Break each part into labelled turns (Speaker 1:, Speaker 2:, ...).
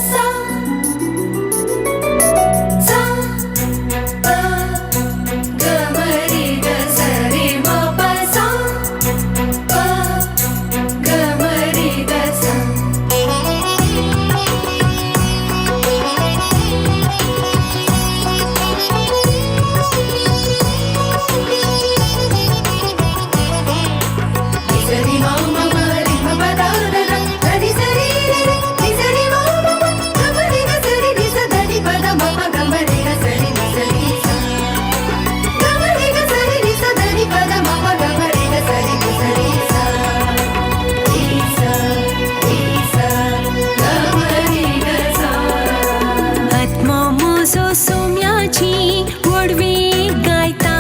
Speaker 1: सा सा प ग म रे ग सा रे म प सा प ग म रे ग सा सरी म म म रे म प द द द ध नि स रे रे रे नि स रे म म म ग म रे ग स रे नि स ध नि प द म प ग म रे ग स रे नि स रे सा ग म रे ग स रे नि स ध नि प द म प ग म रे ग स रे नि स रे सा रे सा रे सा ग म रे ग सा
Speaker 2: आत्मा मोजो सोम्याची वडवी गायता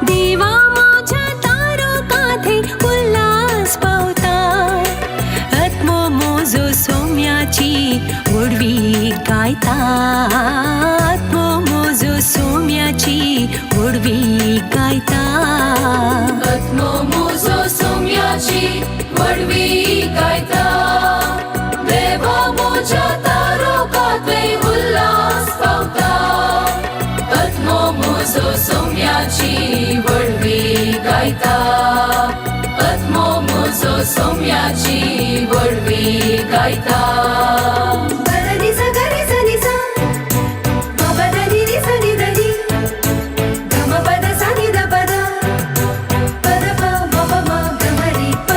Speaker 2: देवा माझ्या तारो काथे उल्हास पावता आत्मा मोजो सोम्याची वडवी गायता आत्मा मोजो सोम्याची वडवी गायता
Speaker 1: आत्मो मोजो सोम्याची वडवी गायता देवा मोज्या तारो काथे उल्हास पावता आत्मो मोजो सोम्याची वडवी गायता आत्मो मोजो सोम्याची वडवी गायता बदनी स गरी स नि सा म बदनी रि स नि द नि ग म पद सा नि द पद पद प म प म ग म रि प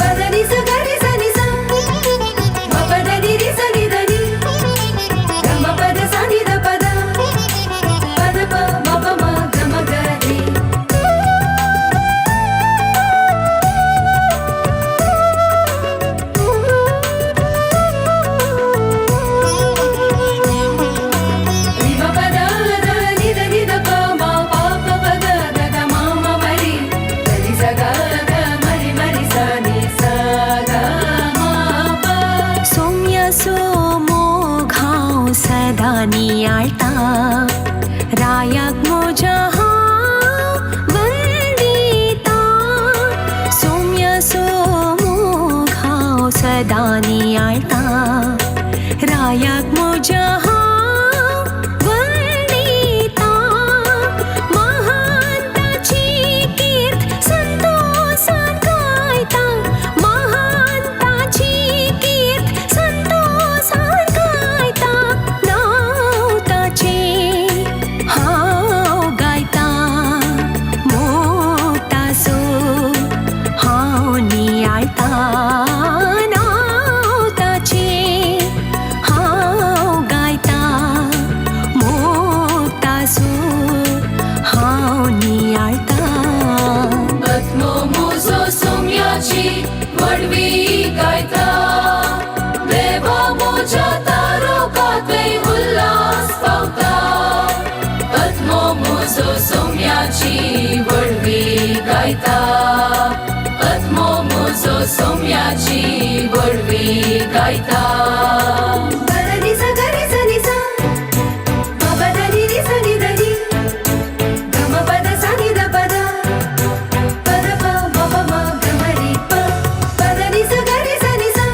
Speaker 1: पद नि स ग रि स नि सा म पद नि रि स नि द नि ग म पद सा नि द पद पद प म प म ग म ग रि रि म प द द नि द नि द प म प प प ग द ग म म म रि द नि स ग ग म रि स नि स ग म प
Speaker 2: सोम्या सोमो घाव सदा नियाळता रायाक मोजा हांव वंदिता सोम्या सोमो घाव सदा नियाळता रायाक मोजा हांव वंदिता महांताची कीर्त संतोषान गायता महांताची कीर्त संतोषान गायता नाव ताचे हांव गायता मोठा सो हांव नियाळता नाव ताचे हांव गायता मोठा सो हांव नियाळता
Speaker 1: आत्मो मोजो सोम्याची वडवी गायता देवा मोज्या तारो काथे उल्हास पावता आत्मो मोजो सोम्याची वडवी गायता आत्मो मोजो सोम्याची वडवी गायता बदनी स गरी स नि सा म बदनी रि स नि द नि ग म पद सा नि द पद पद प म प म ग म रि प पद नि स ग रि स नि सा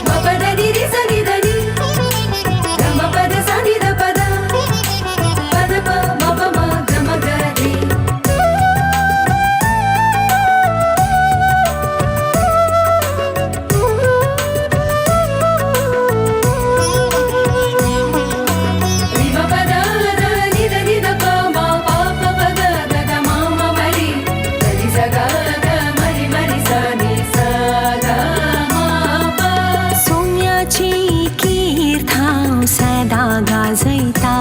Speaker 1: म पद नि रि स नि द नि ग म पद सा नि द पद पद प म प म ग म ग रि रि म प द द नि द नि द प म प प प ग द ग म म म रि द नि स ग ग म रि स नि स ग म प
Speaker 2: सोम्याची कीर्त हांव सदा गाजयता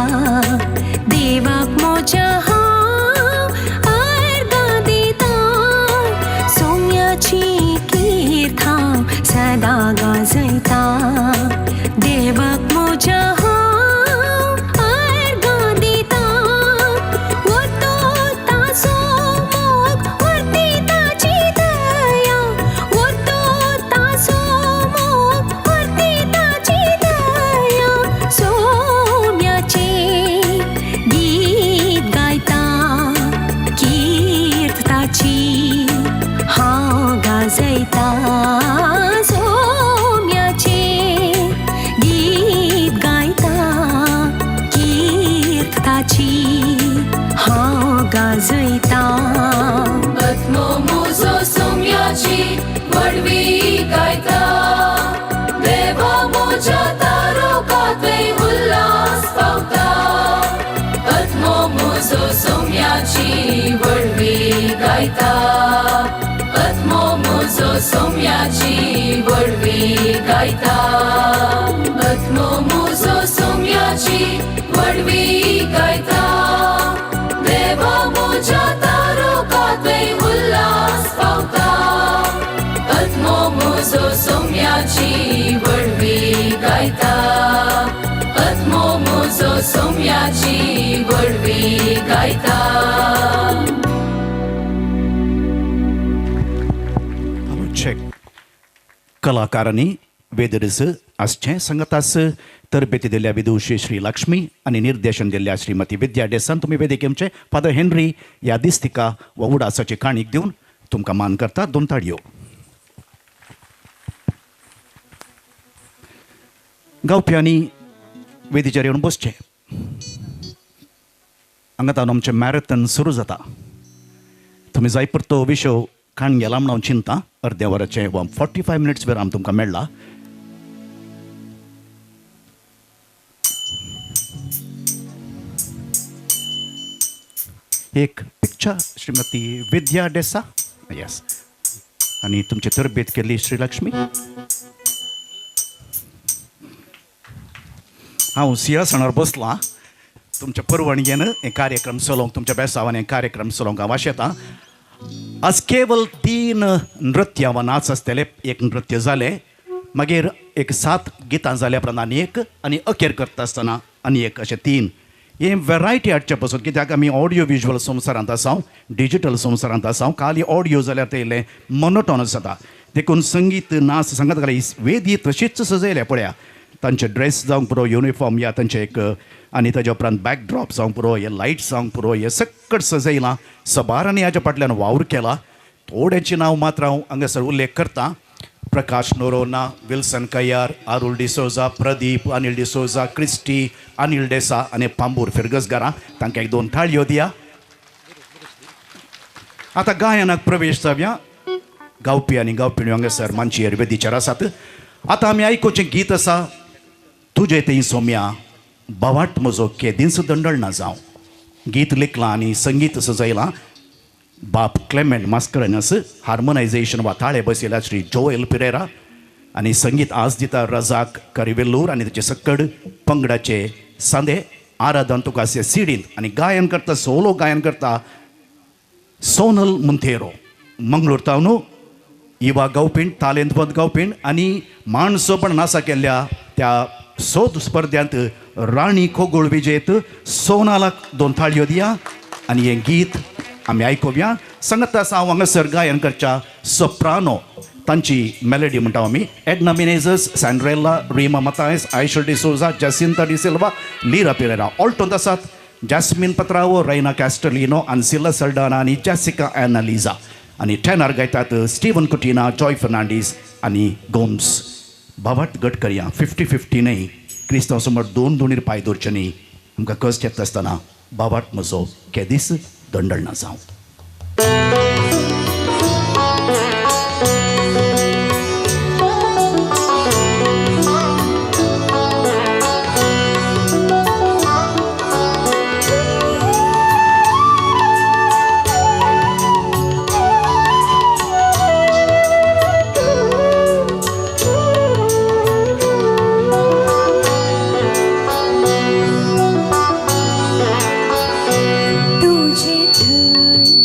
Speaker 2: देवाक मोज्या हांव अर्गां दिता सोम्याची कीर्त हांव सदा गाजयता देवाक मोज्या हांव अर्गां दिता वतो ताचो मोग वर्ती ताची दया वतो ताचो मोग वर्ती ताची दया सोम्याचे गीत गायता कीर्त ताची हांव गाजयता सोम्याचे
Speaker 1: गायता अथमो मुजो सोम्याची वडवी गायता अथमो मुजो सोम्याची वडवी गायता देवा मोजा तारोकांतय उल्हास पावता अथमो मुजो सोम्याची वडवी गायता अथमो मुजो सोम्याची वडवी गायता
Speaker 3: check कलाकारांनी वेदरस आसचें संगतास तरबेती दिल्ल्या विदुशी श्री लक्ष्मी आनी निर्देशन दिल्ल्या श्रीमती विद्या डेसन तुमी वेदिकेचे फादर हेनरी ह्या दिसतिका वा उडासाची काणीक दिवन तुमकां मान करता 2 ताळयो. गावप्यांनी वेदीचेर येवन बसचें. हांगातान आमचें मॅरेथॉन सुरू जाता. तुमी जाय परतो विशय खाण गेला म्हणून हांव चिंता अर्द्या वराचें वा 45 मिनिट्स विराम तुमकां मेळ्ळा. एक पिक्चर श्रीमती विद्या डेसा येस आनी तुमची तरबेत केल्ली श्रीलक्ष्मी. हांव सिंहासनार बसलां तुमच्या परवणगेन हे कार्यक्रम चलोवंक तुमच्या बेसावान हे कार्यक्रम चलोवंक हांव आशेतां. आज केवल 3 नृत्य वा नाच आसतले. एक नृत्य जालें मागीर एक 7 गितां जाल्या उपरांत आनी एक आनी अखेर करता आसतना आनी एक अशे 3 हे वेरायटी हाडचे पसून कित्याक आमी ऑडियो विज्युअल संवसारांत आसा डिजिटल संवसारांत आसा. खाली ऑडियो जाल्यार ते इल्लें मोनोटोनस जाता. देखून संगीत नाच सांगत घाली वेदी तशीच सजयल्या पळया. तांचे ड्रेस जावंक पुरो युनिफॉर्म या तांचे एक आनी ताच्या उपरांत बॅकड्रॉप जावंक पुरो हे लायट जावंक पुरो हे सकट सजयलां. सबारांनी हाच्या फाटल्यान वावर केला. थोड्यांची नांव मात्र हांव हांगासर उल्लेख करतां. प्रकाश नोरोना, विल्सन कयार, आरुल डिसोजा, प्रदीप, अनिल डिसोजा, क्रिस्टी, अनिल डेसा आनी पांबूर फिरगसगारां तांकां एक 2 थाळयो दिया. आतां गायनाक प्रवेश जावया. गावपी आनी गावपिण्यो हांगासर मानशेर वेदीचेर आसात. आतां आमी आयकुचें गीत आसा तुजे थंय सोम्या बावाट म्हजो केदींच दंडळना जावं. गीत लिखलां आनी संगीत सजयलां बाप क्लेमेंट मास्करनस. हार्मोनायझेशन वा ताळे बसयल्या श्री जोएल पिरेरा आनी संगीत आज दिता रजाक करिवेल्लूर आनी ताचे सकड पंगडाचे सांदे आराधन तुकासे सिडींत आनी गायन करता सोलो गायन करता सोनल मुंथेरो मंगळूर तावन इवा गावपीण तालेंतवंत गावपीण आनी माणसोपण नासा केल्ल्या त्या सोद स्पर्ध्यांत राणी खोगोळ विजेत सोनालाक 2 थाळयो दिया आनी हें गीत आमी आयकुया. सांगता आसा हांव हांगासर गायन करच्या सोप्रानो तांची मेलोडी म्हणटा आमी Edna मिनेझस, सॅन्ड्रेला, Rima Mathias, आयशल D'Souza, Jacinta de Silva, lira Pereira. ऑल्टोंत आसात जॅस्मिन पत्रावो, रैना कॅस्टलिनो, आन्सिला सल्डाना आनी जॅसिका एनालिजा. आनी टॅनर गायतात स्टीवन कुटिना, जॉय फर्नांडीस आनी गोम्स. बावाट गट करया 50-50 न्हय. क्रिस्तांव समोर 2 दोणीर पांय दवरचे न्ही. आमकां कश्ट येता आसतना बावाट म्हजो केदीस दंडळना जावं.
Speaker 2: तुझे थंय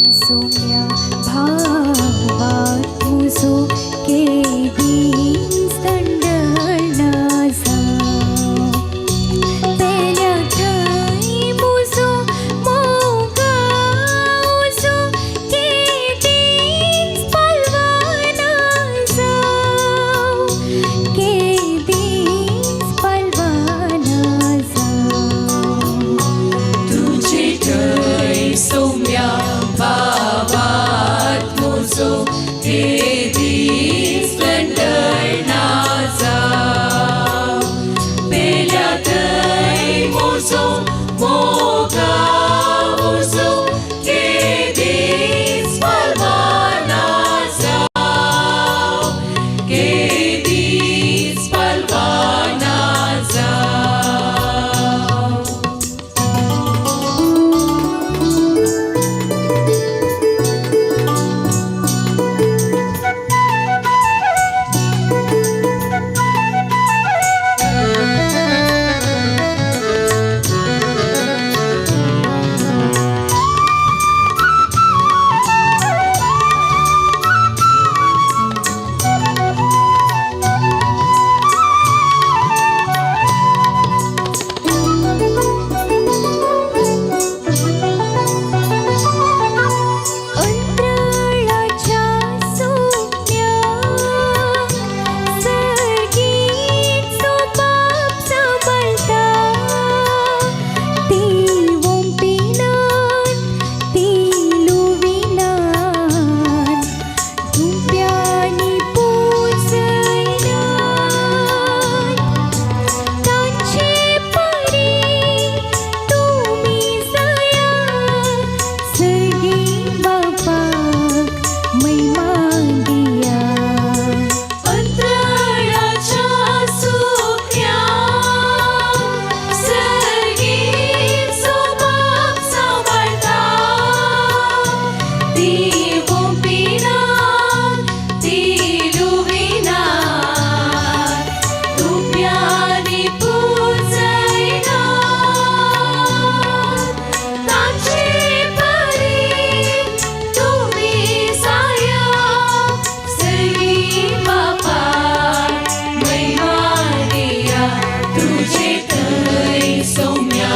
Speaker 1: तुझे थंय सौम्या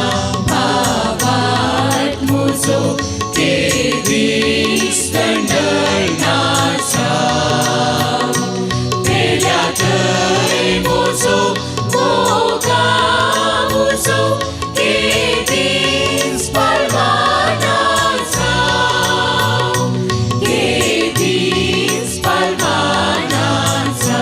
Speaker 1: भावात म्हजो तेदीस दंडनाचा तेल्या थंय म्हजो मोगा म्हजो तेदीस परवानाचा तेदीस परवानाचा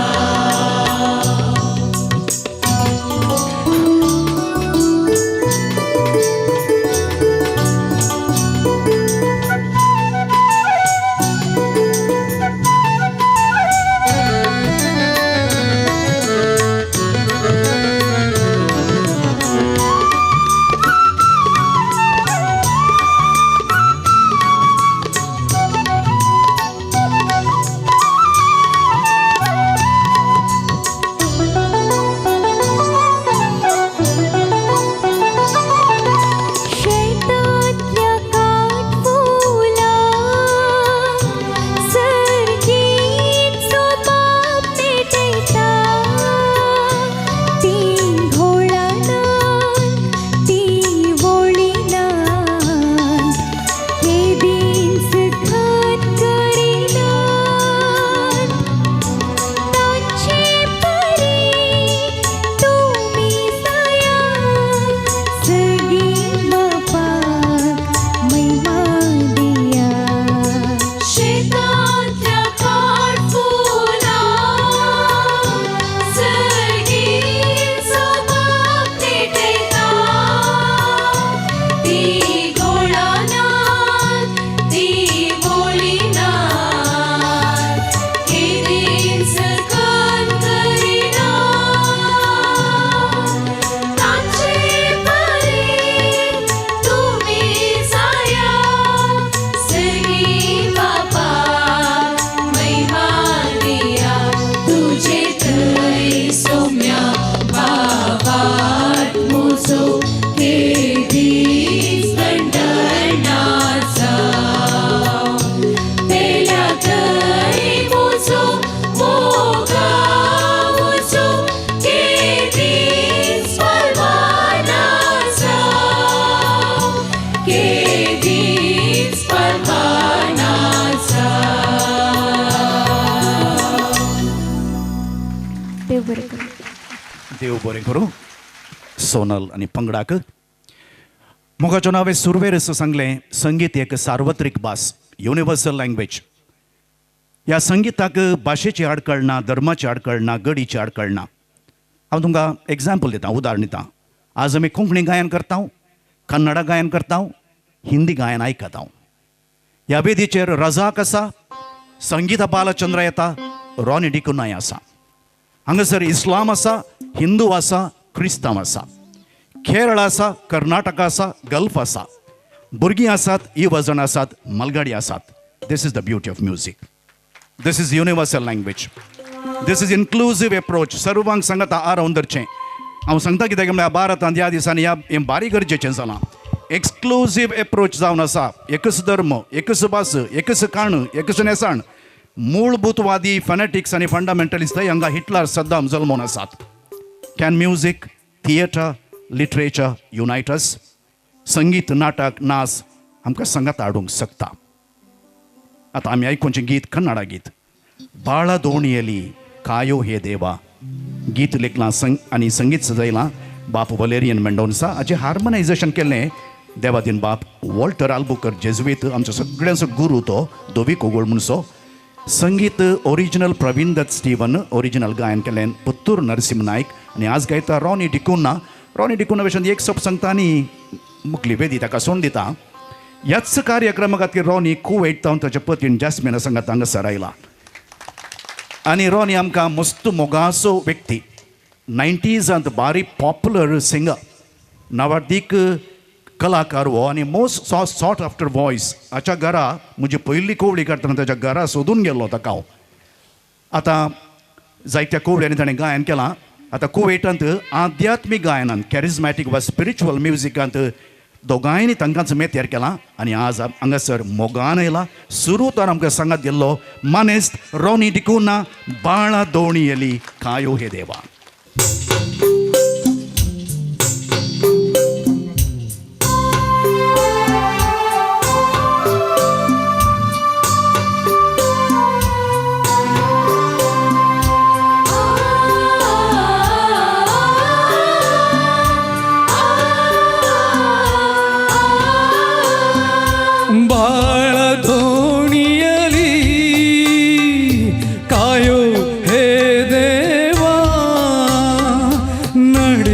Speaker 2: शेतातल्या काटफुला सर्गीचो बाप पेटयता ती घोळानान ती वोळीनान हे दिन सुखात करिनान तांचे परी तुमी साया सगी बापाक महिमा दिया
Speaker 1: शेतातल्या काटफुला सर्गीचो बाप पेटयता ती घोळानान ती वोळीनान हे दिन सुखात करिनान तांचे परी तुमी साया सगी बापाक महिमा दिया तुझे थंय सौम्या भावात म्हजो तेदीस दंडनाचा तेल्या थंय म्हजो मोगा म्हजो तेदीस परवानाचा तेदीस परवानाचा
Speaker 2: देव बरें करूं.
Speaker 3: देव बरें करूं. सोनल आनी पंगडाक मोगाचें नांव सुरवेर असं सांगलें संगीत एक सार्वत्रिक भास युनिवर्सल लँग्वेज. ह्या संगीताक भाशेची आडकळ ना, धर्माची आडकळ ना, गडीची आडकळ ना. हांव तुमकां एग्जाम्पल दितां, उदाहरण दितां. आज आमी कोंकणी गायन करता, कन्नडा गायन करता, हिंदी गायन आयकता. ह्या वेदीचेर रजाक आसा, संगीता बालचंद्र येता, रॉनी डिकुनाय आसा. हांगासर इस्लाम आसा, हिंदू आसा, क्रिस्तांव आसा, केरळ आसा, कर्नाटका आसा, गल्फ आसा, भुरगीं आसात, युवजन आसात, मलगाडी आसात. This is the beauty of music. This is universal language. This is inclusive approach. सर्वांक सांगता आ रावन धरचें. हांव सांगता कित्याक म्हळ्यार भारतांत ह्या दिसांनी हें बारीक गरजेचें जालां. एक्सक्लुझीव एप्रोच जावन आसा. एकच धर्म, एकच भास, एकच काण, एकच नेसाण. मूलभूतवादी फॅनेटिक्स आनी फंडामेंटलिस्ट हांगा हिटलर सद्दाम जल्मोन आसात. कॅन म्युझिक, थिएटर, लिटरेचर युनायट अस? संगीत, नाटक, नाच आमकां संगत हाडूंक शकता. आतां आमी आयकुचें गीत कन्नडा गीत. बाळा दोणयेली कायो हे देवा. गीत लेखलां आनी संगीत सजयलां बाप वलेरियन मेंडोन्सा. हाचें हार्मोनायझेशन केल्लें देवादीन बाप वॉल्टर आल्बुकर जेजुईत. आमचो सगळ्यांचो गुरू तो दोवी कोगोळ म्हणसो. संगीत original Praveen Dutt Steven. Original गायन केलें पुत्तूर नरसिंह नायक. आनी आज गायता रॉनी डिकुना. रॉनी डिकुना भशेन एक सोप सांगता आनी मुखली वेदी ताका सोंड दिता. ह्याच कार्यक्रमा खातीर रॉनी कुवेट तावन ताच्या पत्नीन जॅस्मिना सांगात हांगासर आयला. आनी रॉनी आमकां मस्त मोगासो व्यक्ती. 90s बारी पॉप्युलर सिंगर, नवादीक कलाकार हो आनी मोस्ट सॉट आफ्टर वॉयस. हाच्या घरा म्हजी पयली कोवळी करतना ताच्या घरा सोदून गेल्लो ताका हांव. आतां जायत्या कोवळ्यांनी ताणें गायन केलां. आतां कुवेटांत आध्यात्मीक गायनांत, कॅरिझमॅटीक वा स्पिरिच्युअल म्युजिकांत दोगांयनी तांकांच मेतेर केलां. आनी आज हांगासर मोगान येयला. सुरूतार आमकां सांगात गेल्लो मानेस्त रॉनी डिकुना. बाळा दोणी येली कायो हे देवा.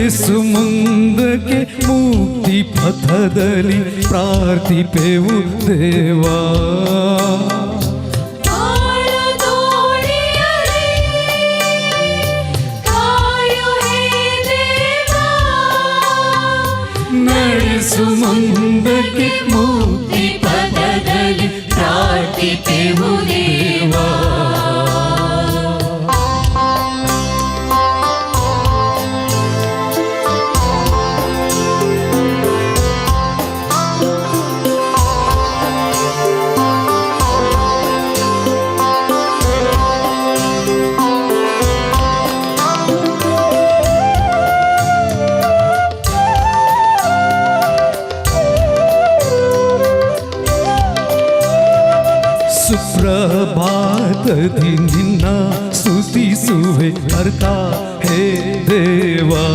Speaker 4: ನಡೆಸು ಮುಂದಕ್ಕೆ ಮುಕ್ತಿ ಪಥದಲ್ಲಿ ಪ್ರಾರ್ಥಿಪೆವು ದೇವಾ. ನಡೆಸು ಮುಂದಕ್ಕೆ ಮುಕ್ತಿ ಪಥದಲ್ಲಿ ಪ್ರಾರ್ಥಿಪೆವು ದೇವಾ. ಸುಪ್ರಭಾತದಿ ನಿನ್ನ ಸ್ತುತಿಸುವೆ ಕರ್ತ ಹೇ ದೇವಾ.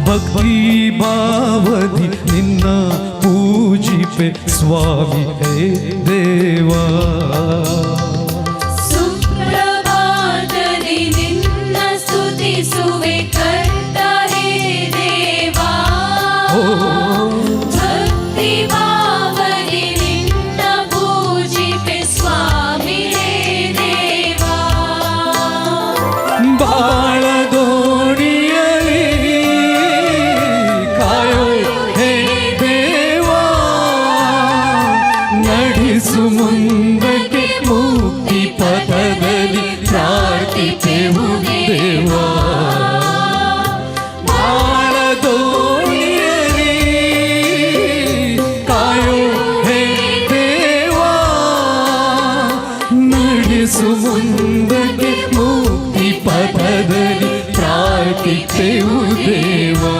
Speaker 4: ಭಕ್ತಿ ಭಾವದಿ ನಿನ್ನ ಪೂಜಿಪೆ ಸ್ವಾಮಿ ಹೇ ದೇವಾ.
Speaker 1: ಸುಪ್ರಭಾತದಿ ನಿನ್ನ ಸ್ತುತಿಸುವೆ ಕರ್ತ ಹೇ ದೇವಾ. ಭಕ್ತಿ ಭಾವದಿ ನಿನ್ನ ಪೂಜಿಪೆ ಸ್ವಾಮಿ ಹೇ ದೇವಾ.
Speaker 4: ಬಾಳ ದೋಣಿಯಲಿ ಕಾಯೋ ಹೇ ದೇವಾ. ನಡೆಸು ಮುಂದಕ್ಕೆ ಮುಕ್ತಿ ಪಥದಲ್ಲಿ ಪ್ರಾರ್ಥಿಪೆವು ದೇವಾ. ಬಾಳ ದೋಣಿಯಲಿ ಕಾಯೋ ಹೇ ದೇವಾ. ನಡೆಸು ಮುಂದಕ್ಕೆ ಮುಕ್ತಿ ಪಥದಲ್ಲಿ ಪ್ರಾರ್ಥಿಪೆವು ದೇವಾ.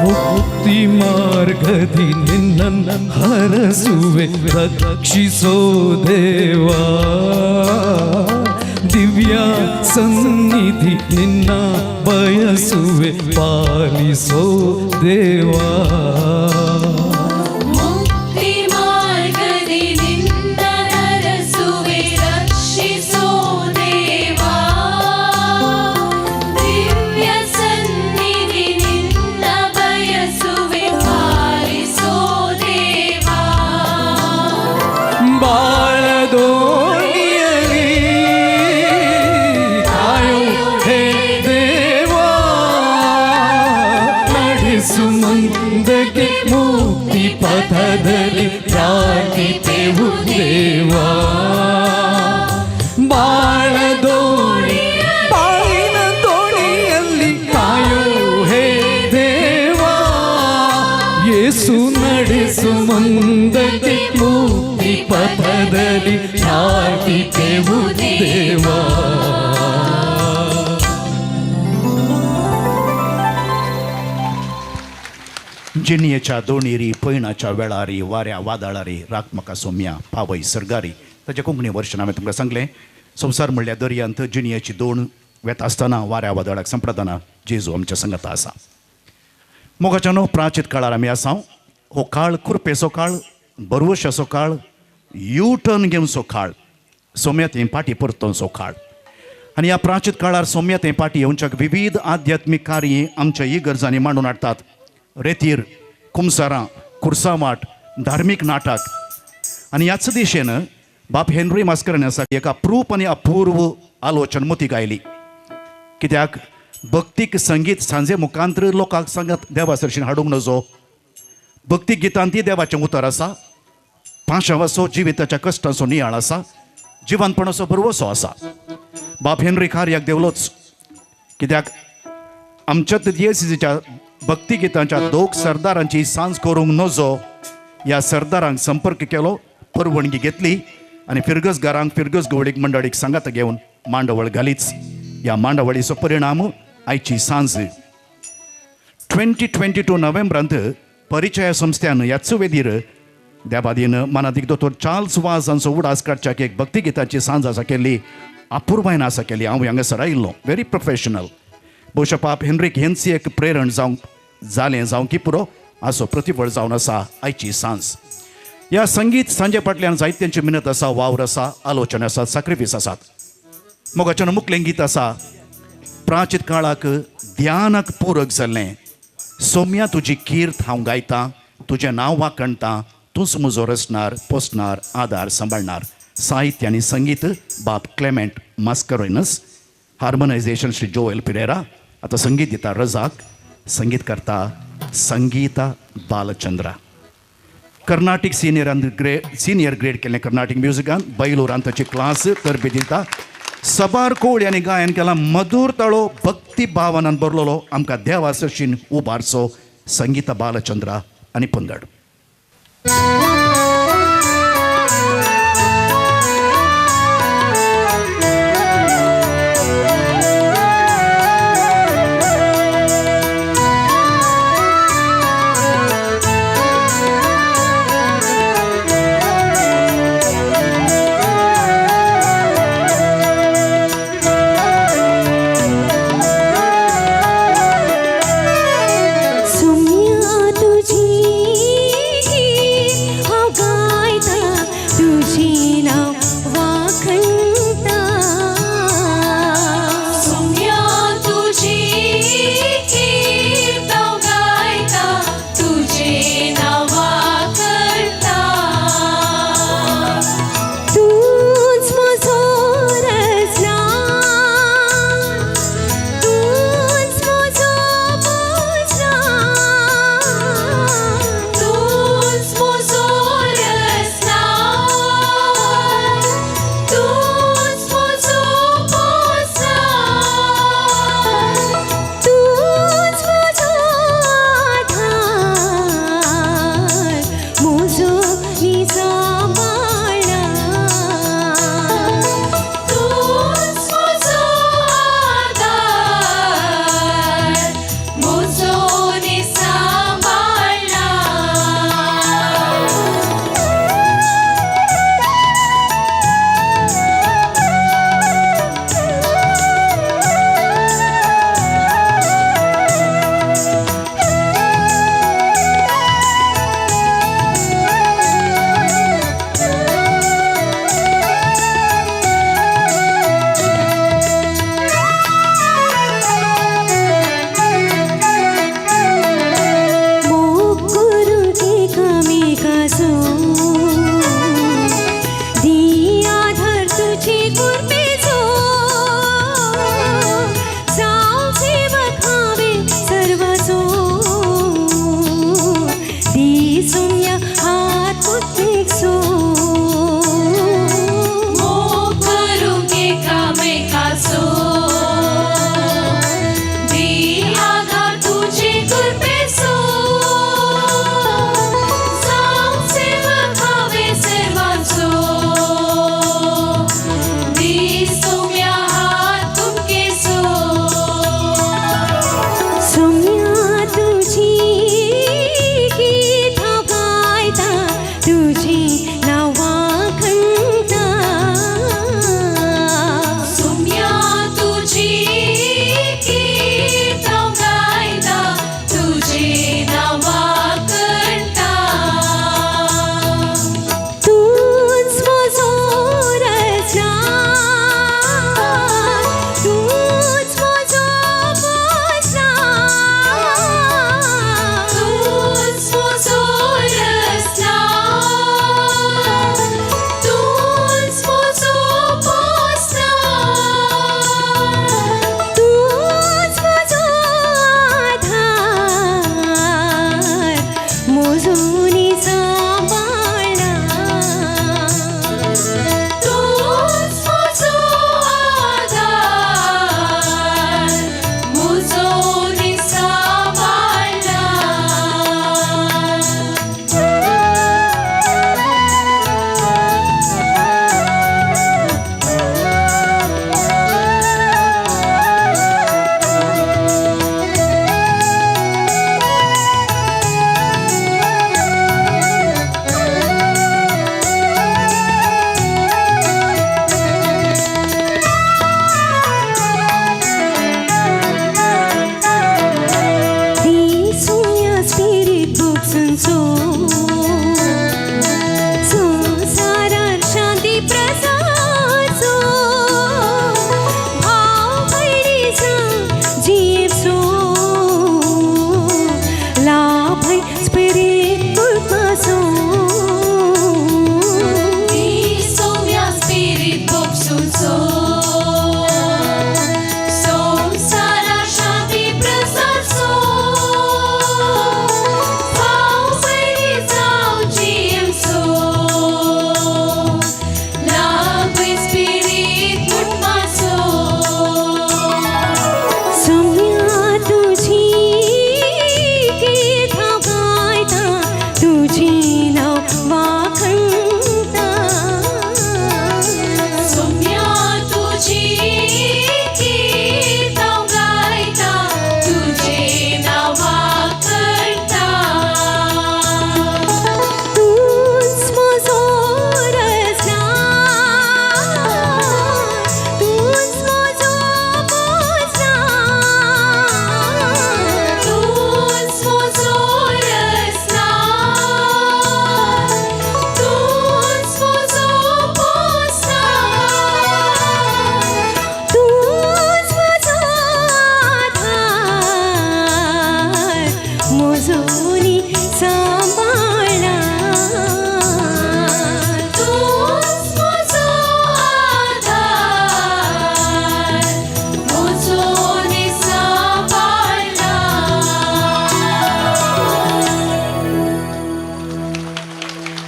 Speaker 4: ಮುಕ್ತಿ ಮಾರ್ಗದಿ ನಿನ್ನ ಹರಸುವೆ ರಕ್ಷಿಸೋ ದೇವಾ. ದಿವ್ಯ ಸನ್ನಿಧಿ ನಿನ್ನ ಬಯಸುವೆ ಪಾಲಿಸೋ ದೇವಾ.
Speaker 1: ಮುಕ್ತಿ ಮಾರ್ಗದಿ ನಿನ್ನ ಹರಸುವೆ ರಕ್ಷಿಸೋ ದೇವಾ. ದಿವ್ಯ ಸನ್ನಿಧಿ ನಿನ್ನ ಬಯಸುವೆ ಪಾಲಿಸೋ ದೇವಾ.
Speaker 4: ಬಾಳ ದೋಣಿಯಲಿ ಕಾಯೋ ಹೇ ದೇವಾ. ನಡೆಸು ಮುಂದಕ್ಕೆ ಮುಕ್ತಿ ಪಥದಲ್ಲಿ ಪ್ರಾರ್ಥಿಪೆವು ದೇವಾ. ಬಾಳ ದೋಣಿ ಬಾಳಿನ ದೋಣಿಯಲ್ಲಿ ಕಾಯೋ ಹೇ ದೇವಾ. ಯೇಸು ನಡೆಸು ಮುಂದಕ್ಕೆ ಮುಕ್ತಿ ಪಥದಲ್ಲಿ ಪ್ರಾರ್ಥಿಪೆವು ದೇವಾ.
Speaker 3: जिन्येच्या दोणीरी पैणाच्या वेळारी वाऱ्या वादळारी रागमका सौम्या पावय सरगारी. ताच्या कोंकणी वर्शन हांवें तुमकां सांगलें. संवसार म्हणल्यार दर्यांत जिन्याची दोण वेता आसतना वाऱ्या वादळाक संपडतना जेजू आमच्या संगता आसा. मोगाच्यानो प्राचीत काळार आमी आसा. हो काळ कुरपेचो काळ, बरवशाचो काळ, यू टर्न घेवचो काळ, सौम्यतेन फाटी परतोवचो काळ. आनी ह्या प्राचीत काळार सौम्यतेन फाटी येवच्याक विविध आध्यात्मीक कार्य आमच्या इगर्जांनी मांडून हाडटात. रेतीर, कुमसारां, कुर्सावाट, धार्मीक नाटक. आनी ह्याच दिशेन बाप हेनरी मास्करान आसा एका अप्रूप आनी अपूर्व आलोचन मतीक आयली. कित्याक भक्तीक संगीत सांजे मुखांतर लोकांक सांगत देवा सरशीन हाडूंक नजो. भक्ती गितांती देवाचें उतर आसा. पाशावाचो जिविताच्या कश्टांचो नियाळ आसा. जिवंतपणाचो बरवसो आसा. बाप हेनरी कार्याक देवलोच. कित्याक आमच्या दियेसीच्या भक्ती गितांच्या दोग सरदारांची सांज करूंक नजो. ह्या सरदारांक संपर्क केलो, परवणगी घेतली आनी फिरगसगारांक फिरगस गवळीक मंडळीक सांगात घेवन मांडवळ घालीच. ह्या मांडवळीचो परिणाम आयची सांज. 2022 नोव्हेंबरांत परिचय संस्थेन ह्याच वेदीर देवादीन मानादीक दोतोर चार्ल्स वाज हांचो उडास काडच्याक एक भक्तिगिताची सांज आसा केल्ली अपुर्बायन आसा केल्ली हांव हांगासर आयिल्लो व्हेरी प्रोफेशनल भोवशा पाप हेनरीक हेन्सी एक प्रेरण जावंक जालें जावं की पुरो आसो प्रतिफळ जावन आसा आयची सांज ह्या संगीत सांजे फाटल्यान जायत्यांची मिनत आसा वावर आसा आलोचना आसा सॅक्रिफीस आसात मोगाच्यान मुखलें गीत आसा प्राचीन काळाक ध्यानाक पूरक जाल्लें सोम्या तुजी कीर्त हांव गायतां तुजें नांव वाखणटां तूंच म्हजो रचणार पोसणार आदार सांबाळणार साहित्य आनी संगीत बाब क्लेमेंट मास्करोइनस हार्मोनायझेशन श्री जोएल पिरेरा आतां संगीत दिता रजाक संगीत करता संगीता बालचंद्रा कर्नाटीक सिनियर ग्रेड केल्लें कर्नाटीक म्युजिकान बैलूरान ताची क्लास तरबेत दिता सबार कोळ यांनी गायन केला मधुर तळो भक्ती भावनान बरलोलो आमकां देवासशीन उबारचो संगीता बालचंद्रा आनी पंदड
Speaker 2: सोम्या तुझी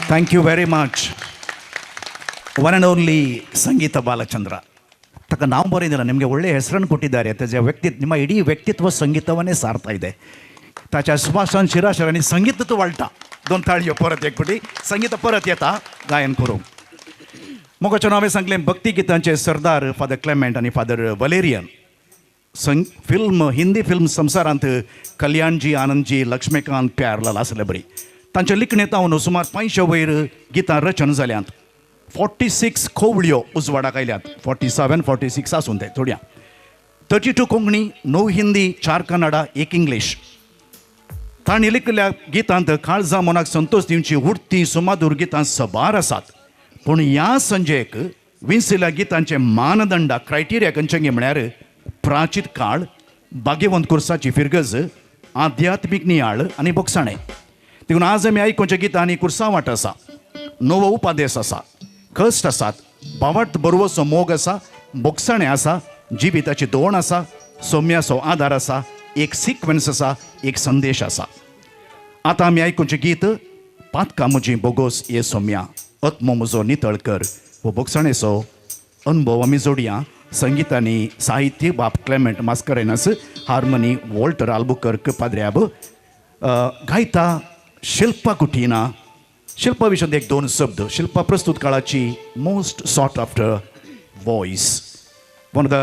Speaker 3: thank you very much. One and only Sangeetha Balachandra. ತಕ್ಕ ನಾವು ಬರೋದಿಲ್ಲ, ನಿಮಗೆ ಒಳ್ಳೆಯ ಹೆಸರನ್ನು ಕೊಟ್ಟಿದ್ದಾರೆ. ನಿಮ್ಮ ಇಡೀ ವ್ಯಕ್ತಿತ್ವ संगीतावने सारता ಇದೆ. ताच्या सुभाषान शिराशरांनी संगीत वाळटा. दोन ताळयो परत एक फावटी संगीत परत येता गायन करूंक. मोगाचें हांवें सांगलें भक्ती गितांचे सरदार फादर क्लेमेंट आनी फादर वलेरियन. हिंदी फिल्म संवसारांत कल्याणजी, आनंदजी, लक्ष्मीकांत, प्यारलाल आसले बरी. तांच्या लिखणेंत हांव सुमार 500 वयर गितां रचना जाल्यांत. 46 खोवळ्यो उजवाडाक आयल्यात. 47, 46 आसून ते थोड्या. 32 कोंकणी, 9 हिंदी, 4 कन्नडा, 1 इंग्लीश. तांणी लिखिल्ल्या गितांत काळजां मनाक संतोष दिवची उडती सुमाधुर गितां सबार आसात. पूण ह्या संजेक विंसिल्ल्या गितांचे मानदंड क्रायटेरिया खंयचे म्हळ्यार प्राचीत काळ, भाग्यवंत कुर्साची फिरगज, आध्यात्मीक नियाळ आनी बोगसाणें. देखून आज आमी आयकुचे गितांनी कुर्सावाट आसा, नवो उपादेश आसा, कश्ट आसात, भावार्थ बरोवसो मोग आसा, बोगसाणें आसा, जिविताची दोण आसा, सौम्याचो आदार आसा, एक सिक्वेन्स आसा, एक संदेश आसा. आतां आमी आयकुचें गीत पातकां म्हजी बोगोस ये सौम्या, आत्मो म्हजो नितळकर. हो बोगसाणेचो अनुभव आमी जोडया. संगीतांनी साहित्य बाब Clement Mascarenhas, harmony Walter Albuquerque पाद्र्याब, गायता शिल्पा कुटीना. शिल्पा विशयात एक दोन शब्द. शिल्पा प्रस्तुत काळाची most sought after voice, one of the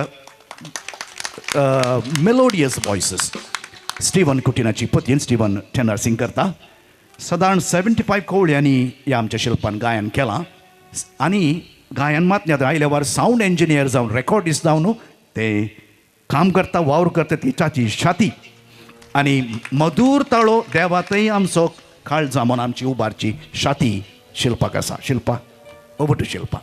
Speaker 3: melodious voices. Steven कुटीनाची पत्नीन स्टीवन टेनर सिंग करता. सादारण 75 कोवळ्यांनी ह्या आमच्या शिल्पान गायन केलां. आनी गायन मातन्यांत आयल्या वार सावंड इंजिनियर जावन रेकॉर्डिस्ट जावन ते काम करता, वावर करता ती ताची छाती. आनी मधुर ताळो देवातय आमचो काळ जामून आमची उबारची छाती शिल्पाक आसा. Shilpa, over to Shilpa.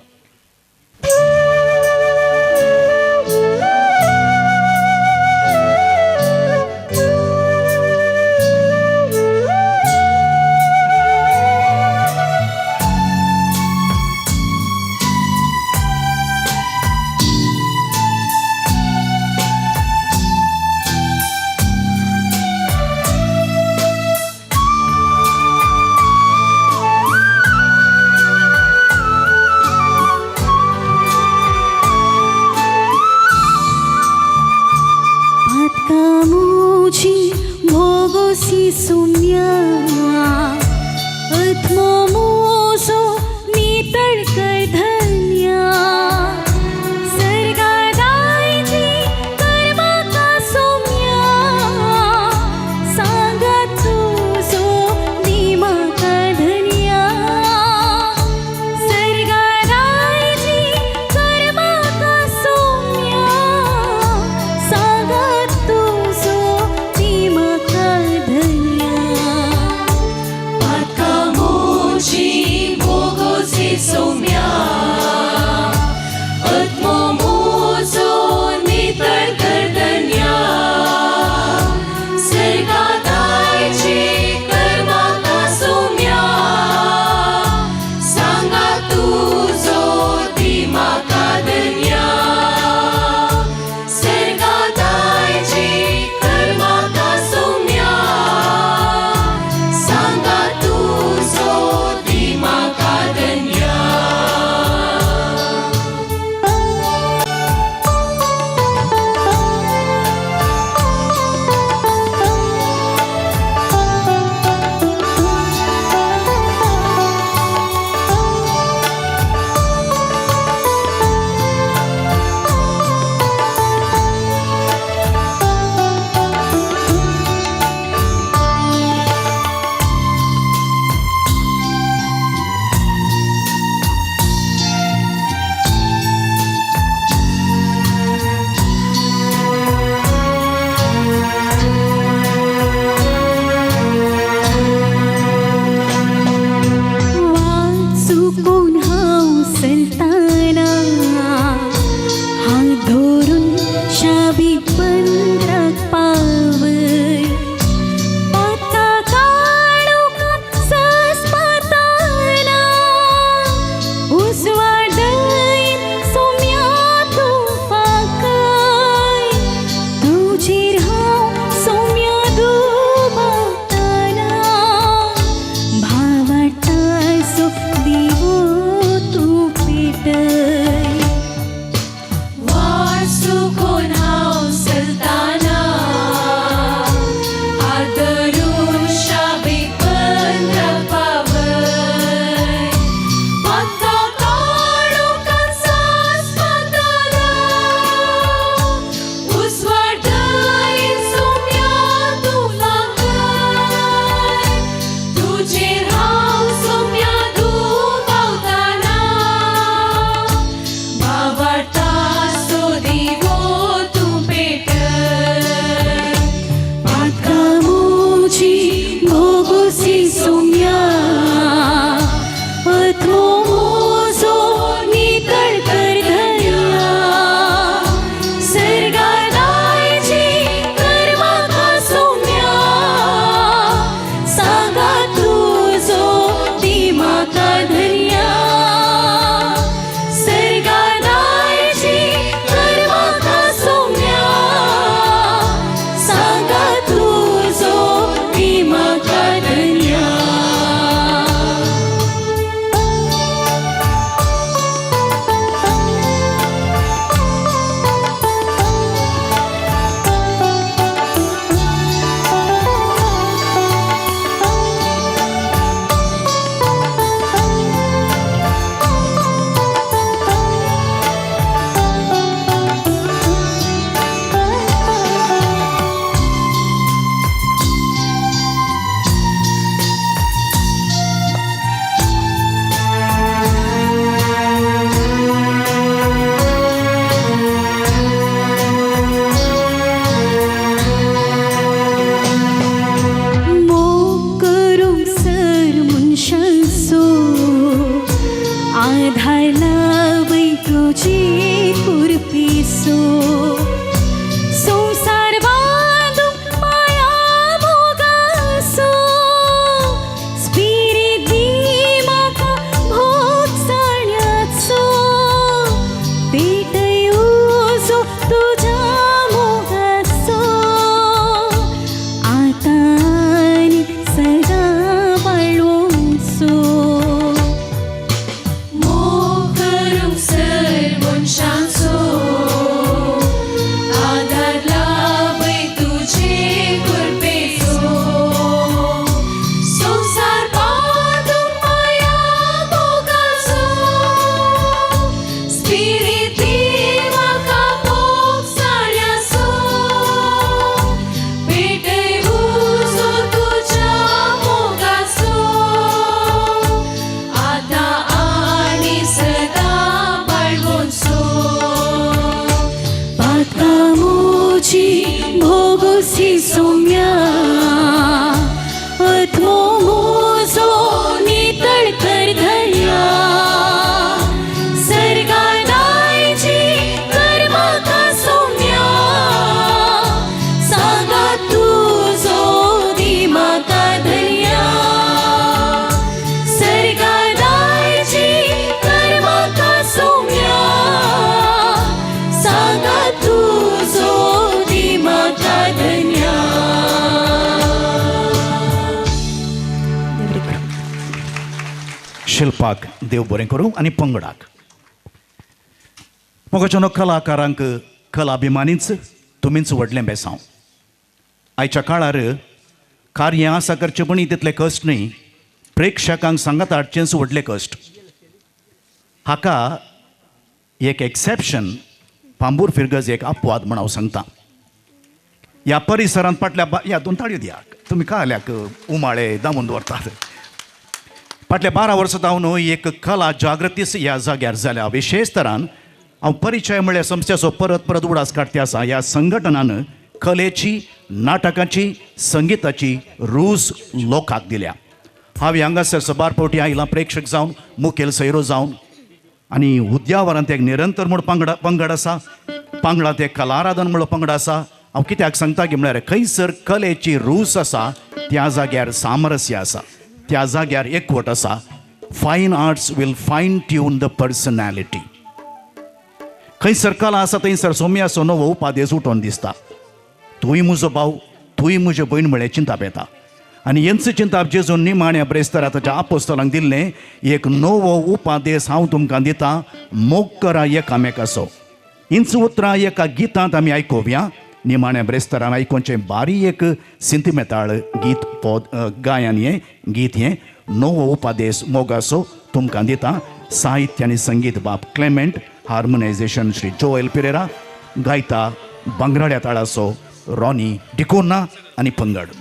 Speaker 3: शिल्पाक देव बरें करूं आनी पंगडाक मोगाच्या कलाकारांक कला अभिमानीच तुमीच व्हडलें बेसांव आयच्या काळार कार्य आसा करचें पण तितले कश्ट न्ही प्रेक्षकांक सांगात हाडचेंच व्हडलें कश्ट हाका एक एक्सेप्शन पांबूर फिरगज एक अपवाद म्हण हांव सांगता ह्या परिसरांत फाटल्या ह्या दोन ताळयो दियाक तुमी काल्याक उमाळे दामून दवरतात फाटल्या 12 वर्सां हांव न्हू एक कला जागृतीस ह्या जाग्यार जाल्या विशेश तरान हांव परिचय म्हळ्यार समस्याचो परत परत उडास काडटे आसा ह्या संघटनान कलेची नाटकाची संगीताची रूच लोकांक दिल्या हांव हांगासर सबार फावटी आयलां प्रेक्षक जावन मुखेल सैरो जावन आनी उद्यावरांत एक निरंतर म्हूण पंगड आसा पंगडांत एक कलाराधन म्हणून पंगड आसा हांव कित्याक सांगता की म्हळ्यार खंयसर कलेची रूच आसा त्या जाग्यार सामरस्य आसा त्या जाग्यार एकवट आसा फायन आर्ट्स वील फायन ट्यून द पर्सनॅलिटी खंयसर कला आसा थंयसर सोम्या सोनो हो उपादेस उठोवन दिसता तूंय म्हजो भाव तूंय म्हजी भयण म्हळें चिंताप येता आनी हेंच चिंताप जेजून निमाण्या ब्रेस्तारा ताच्या आपोस्तलांक दिल्लें एक नवो उपादेस हांव तुमकां दितां मोग करा एकामेकाचो हिंच उतरां एका गितांत आमी आयकोवया निमाण्या ब्रेस्तारान आयकोवचें बारी एक सिंतिमेताळ गीत गायन हें गीत हें नवो उपादेस मोगाचो तुमकां दितां साहित्य आनी संगीत बाब क्लेमेंट हार्मोनायझेशन श्री जोएल पेरेरा गायता बांगराड्या ताळाचो रॉनी डिकोर्ना आनी पंगड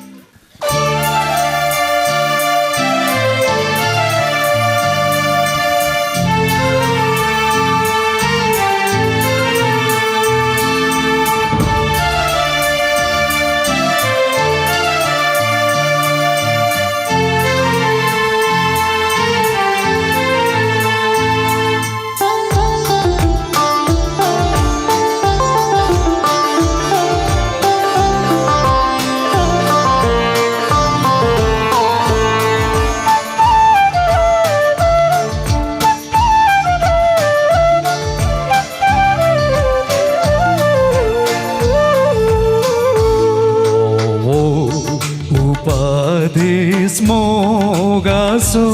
Speaker 4: उपादेस मोगाचो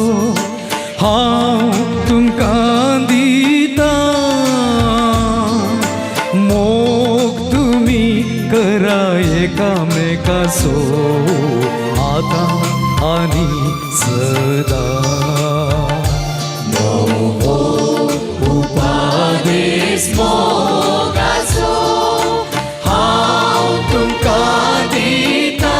Speaker 4: हांव तुमकां दिता मोग तुमी करा एकामेकाचो आतां आनी सदा नवो उपादेस मोगाचो हांव तुमकां दिता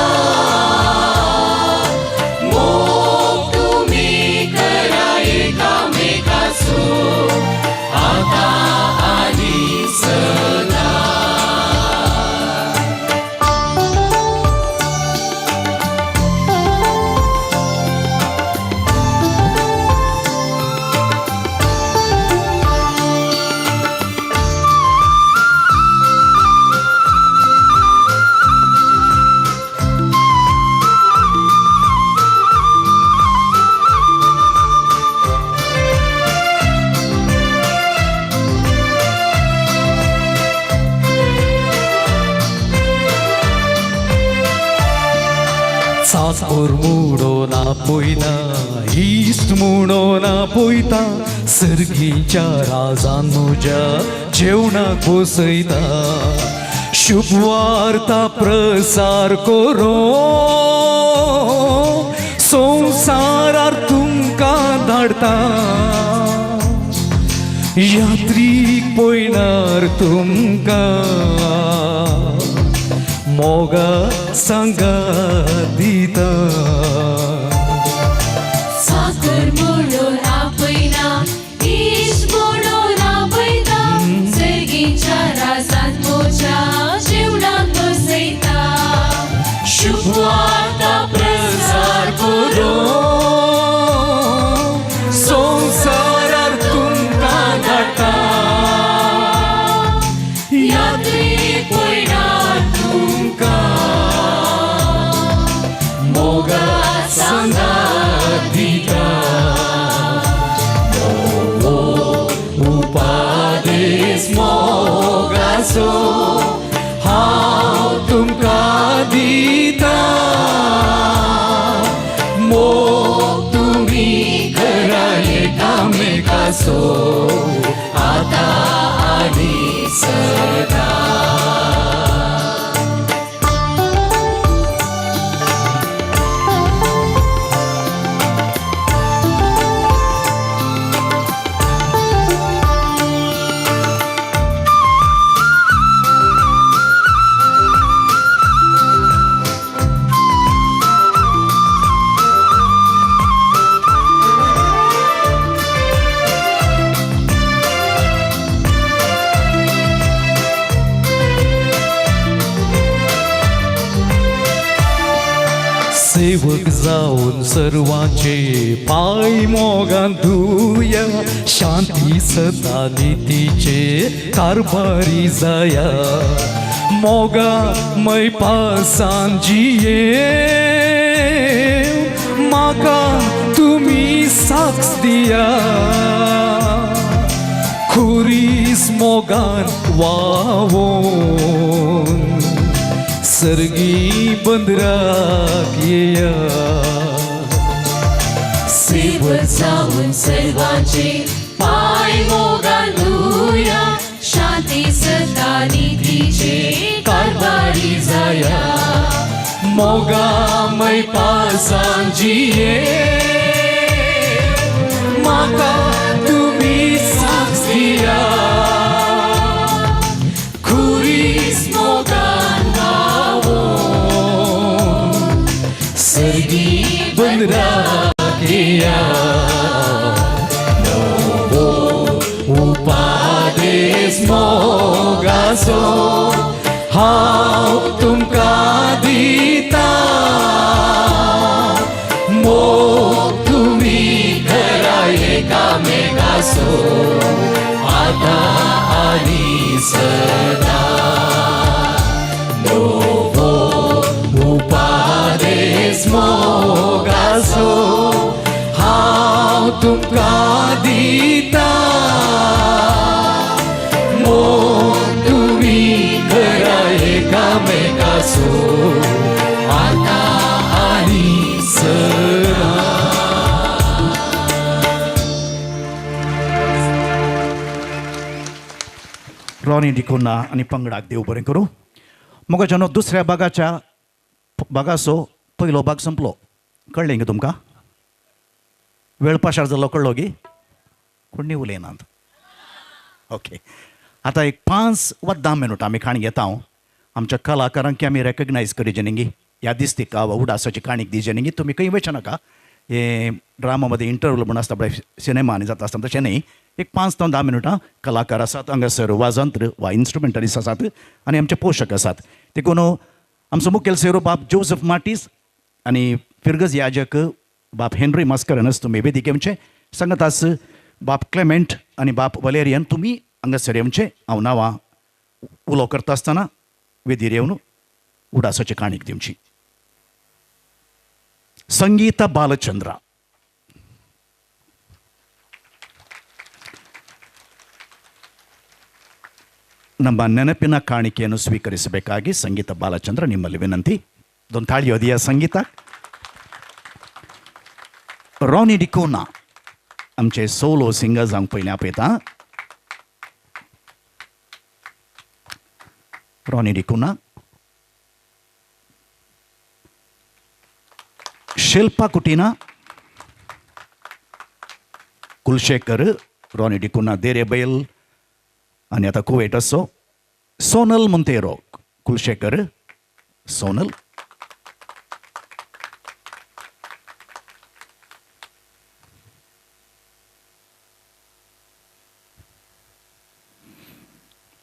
Speaker 4: सासोर म्हणून आपयना इश्ट म्हणून आपयता सर्गीच्या राजान म्हज्या जेवणाक बसयता शुभ वार्ता प्रसार करो संवसारार तुमकां धाडता यात्रीक पळयणार तुमकां मोगा सांगा दिता
Speaker 1: साकर म्हणून आपयना इश म्हणून आपयता सर्गीच्या राजान मोच्या जेवणाक बसयता शुभ वार्ता प्रसार करो
Speaker 4: संवसारार तुमकां धाडटा
Speaker 1: यात्रीक पळयणार
Speaker 4: मोगा सांगा दिता उपादेस मोगाचो हांव तुमकां दिता मोग तुमी करा असो आता आणि सदा. सेवक जाऊन सर्वांचे पाय मोगान धुया, शांती सदा नीतीचे कारभारी जाया. मोगा मै पासांजिये माका तुम्ही साक्ष दिया. खुरीस मोगान वावोन सर्गी बंदराक येया.
Speaker 1: सेवक जाऊन सर्वांचे पाय मोगान धुया, शांती सदा नीतीचे कारभारी जाया.
Speaker 4: मोगा मै पासांजिये माका तुम्ही साक्ष दिया. खुरीस मोगान वावोन सर्गी बंदराक येया. नवो उपादेश मोगाचो हांव तुमकां दिता. मोग तुमी करा एकामेकाचो आता आनी सदा. नवो उपादेश मोगाचो हांव तुमकां दिता. मोग तुमी करा एकामेकाचो आता आनी सदा.
Speaker 3: रॉनी डिकोना आणि पंगडाक देव बरें करूं. मोगाच्यानो दुसऱ्या भागाचो पयलो भाग संपलो. कळ्ळें गे तुमकां? वेळ पाशार जालो कळ्ळो गे? कोणी उलयनात. ओके, आतां एक 5 वा 10 मिनट आमी काणी घेता. हांव आमच्या कलाकारांक आमी रेकग्नायज करीचे न्ही गे. ह्या दिसते वा उडासाची काणीक दिजे न्ही गे. तुमी खंय वयचे नाका. हे ड्रामामध्ये इंटरव्यू म्हण आसता पळय सिनेमांनी जाता आसता तशें न्ही. एक 5 ते 10 मिनटां कलाकार आसात हांगासर, वाजंत्र वा इन्स्ट्रुमेंटलिस्ट आसात आनी आमचे पोशक आसात. देखून आमचो मुखेल सेरो बाब जोसेफ मार्टीस आनी फिरगज याजक बाब हेनरी मास्करनस तुमी वेदिके येवचे. सांगतास बाब क्लेमेंट आनी बाब वलेरियन तुमी हांगासर येवचे. हांव नांवां उलो करता आसतना वेदीर येवन उडासाची काणीक दिवची. ಸಂಗೀತ ಬಾಲಚಂದ್ರ. ನಮ್ಮ ನೆನಪಿನ ಕಾಣಿಕೆಯನ್ನು ಸ್ವೀಕರಿಸಬೇಕಾಗಿ ಸಂಗೀತ ಬಾಲಚಂದ್ರ ನಿಮ್ಮಲ್ಲಿ ವಿನಂತಿ. ಇದೊಂದು ತಾಳಿ ಹೊದಿಯ संगीता. रॉनी डिकोना आमचे सोलो सिंगर्स हांव पयलीं आपयता. रॉनी डिकोना, शिल्पा कुटीना, कुलशेखर, रॉनी डिकोना देरेबैल आणि आता कुवेट असो. सोनल मोंतेरो, कुलशेखर, सोनल.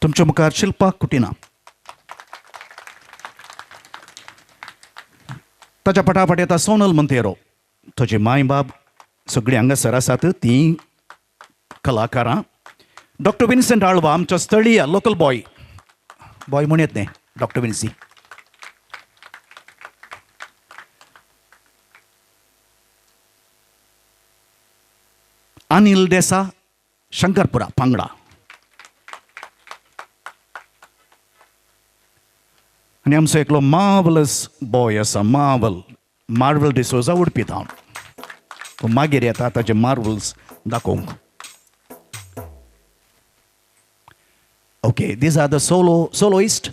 Speaker 3: तुमच्या मुखार शिल्पा कुटीना. ताच्या पटापट येता सोनल मोंतेरो. ताचे माय बाब सगळीं हांगासर आसात. तीं कलाकारां. डॉक्टर विन्सेंट आळवा आमचो स्थळीय लोकल बॉय म्हणून येत न्ही डॉक्टर विन्सी. अनिल देसा शंकरपुरा पांगडा. आनी आमचो एकलो मार्वलस बॉय आसा मार्वल डिसोजा उडपी थावन. तो मागीर येता ताचे मार्वल्स दाखोवंक. Okay these are the soloist.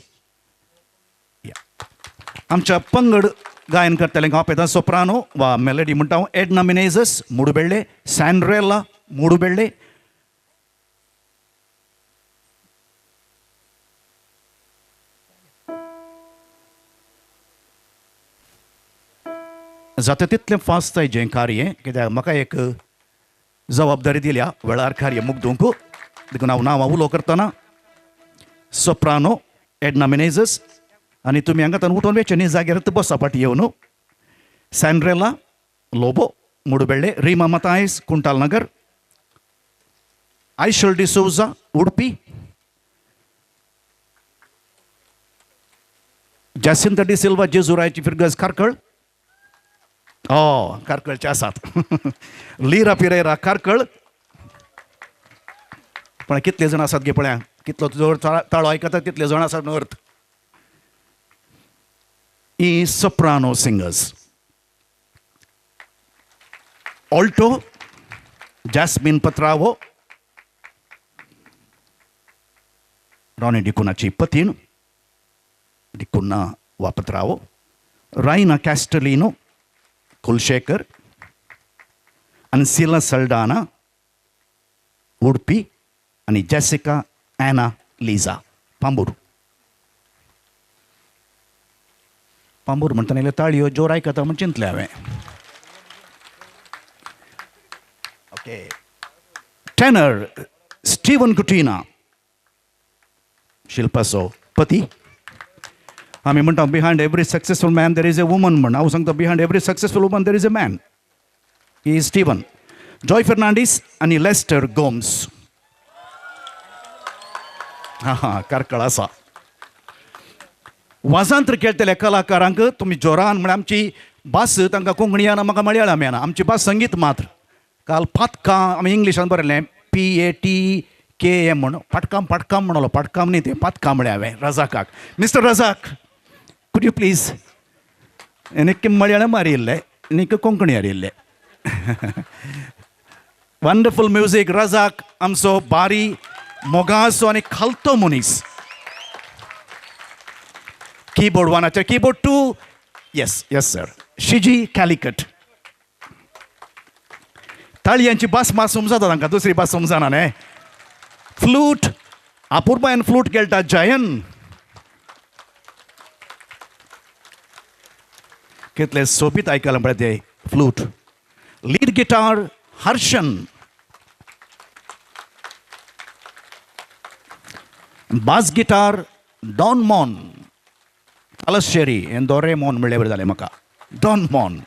Speaker 3: आमच्या पंगड गायन करतले हांव पळयता सोप्रानो वा मेलडी म्हणटा हांव एडना मिनेझस मुडुबेळ्ळे, सॅन्ड्रेला मुडुबेळ्ळे, जाता तितलें फास्ट जें कार्य कित्याक म्हाका एक जबाबदारी दिल्या वेळार कार्य मुग्दूंक देखून हांव नांवां उलो करतना सोप्रानो एडना मिनेझस आनी तुमी हांगाच्यान उठोन वेचे न्ही जाग्यार बसा फाटी येवन. सॅन्ड्रेला लोबो मुडुबेळ्ळे, रिमा मतायस कुंटाल नगर, आयशल डिसोजा उडपी, जॅसिंता डी सिल्वा जेजुरायची फिर्गज कारकळ, कारकळचे आसात. लिरा पिरेरा कारकळ. पण कितले जाण आसात गे पळया, कितलो जोर ताळो आयकता तितले जाण आसात अर्थ. ही soprano singers. Alto Jasmine Patrao, Ronnie डिकुनाची पतीण डिकुना वा Patrao, Rayna Castelino Kulshekar, Ancilla Saldanha Udupi आणि Jessica Anna Liza Pamboor. Pamboor म्हणटना ताळयो जोर आयकता म्हण चिंतलें हांवें. ओके टेनर स्टीवन कुटिना शिल्पाचो पती. आमी म्हणटा behind every successful man there is a woman म्हण. हांव सांगता behind every successful woman there is a man. He is Steven. Joy Fernandes आनी लेस्टर गोम्स. कारकळ आसा. वाजांत्र खेळटल्या कलाकारांक तुमी जोरान म्हळ्यार आमची भास तांकां कोंकणी येना, म्हाका मलयाळम येना. आमची भास संगीत मात्र. काल पातकां आमी इंग्लिशान बरयलें PATKM म्हण. पाटकाम म्हणलो. पाटकाम न्ही तें पातकां म्हळें हांवें रजाकाक. Mr Razak could you please. एनेक मलयाळम अरियल्लें एनेक कोंकणी अरियल्लें. Wonderful music. रजाक आमचो बारी मोगासो आनी खालतो मनीस. कीबोर्ड वानाचेर keyboard 2 yes sir Shiji Calicut. ताळयांची भास मात समजता तांकां, दुसरी भास समजना न्ही. फ्लूट अपुर्बायन फ्लूट खेळटा जयन. कितले सोबीत आयकलां पळय ते flute. Lead guitar Harshan. Bass guitar Don Mon. Thalassery हें दोरेमॉन म्हणलें बरें जालें म्हाका. Don Mon.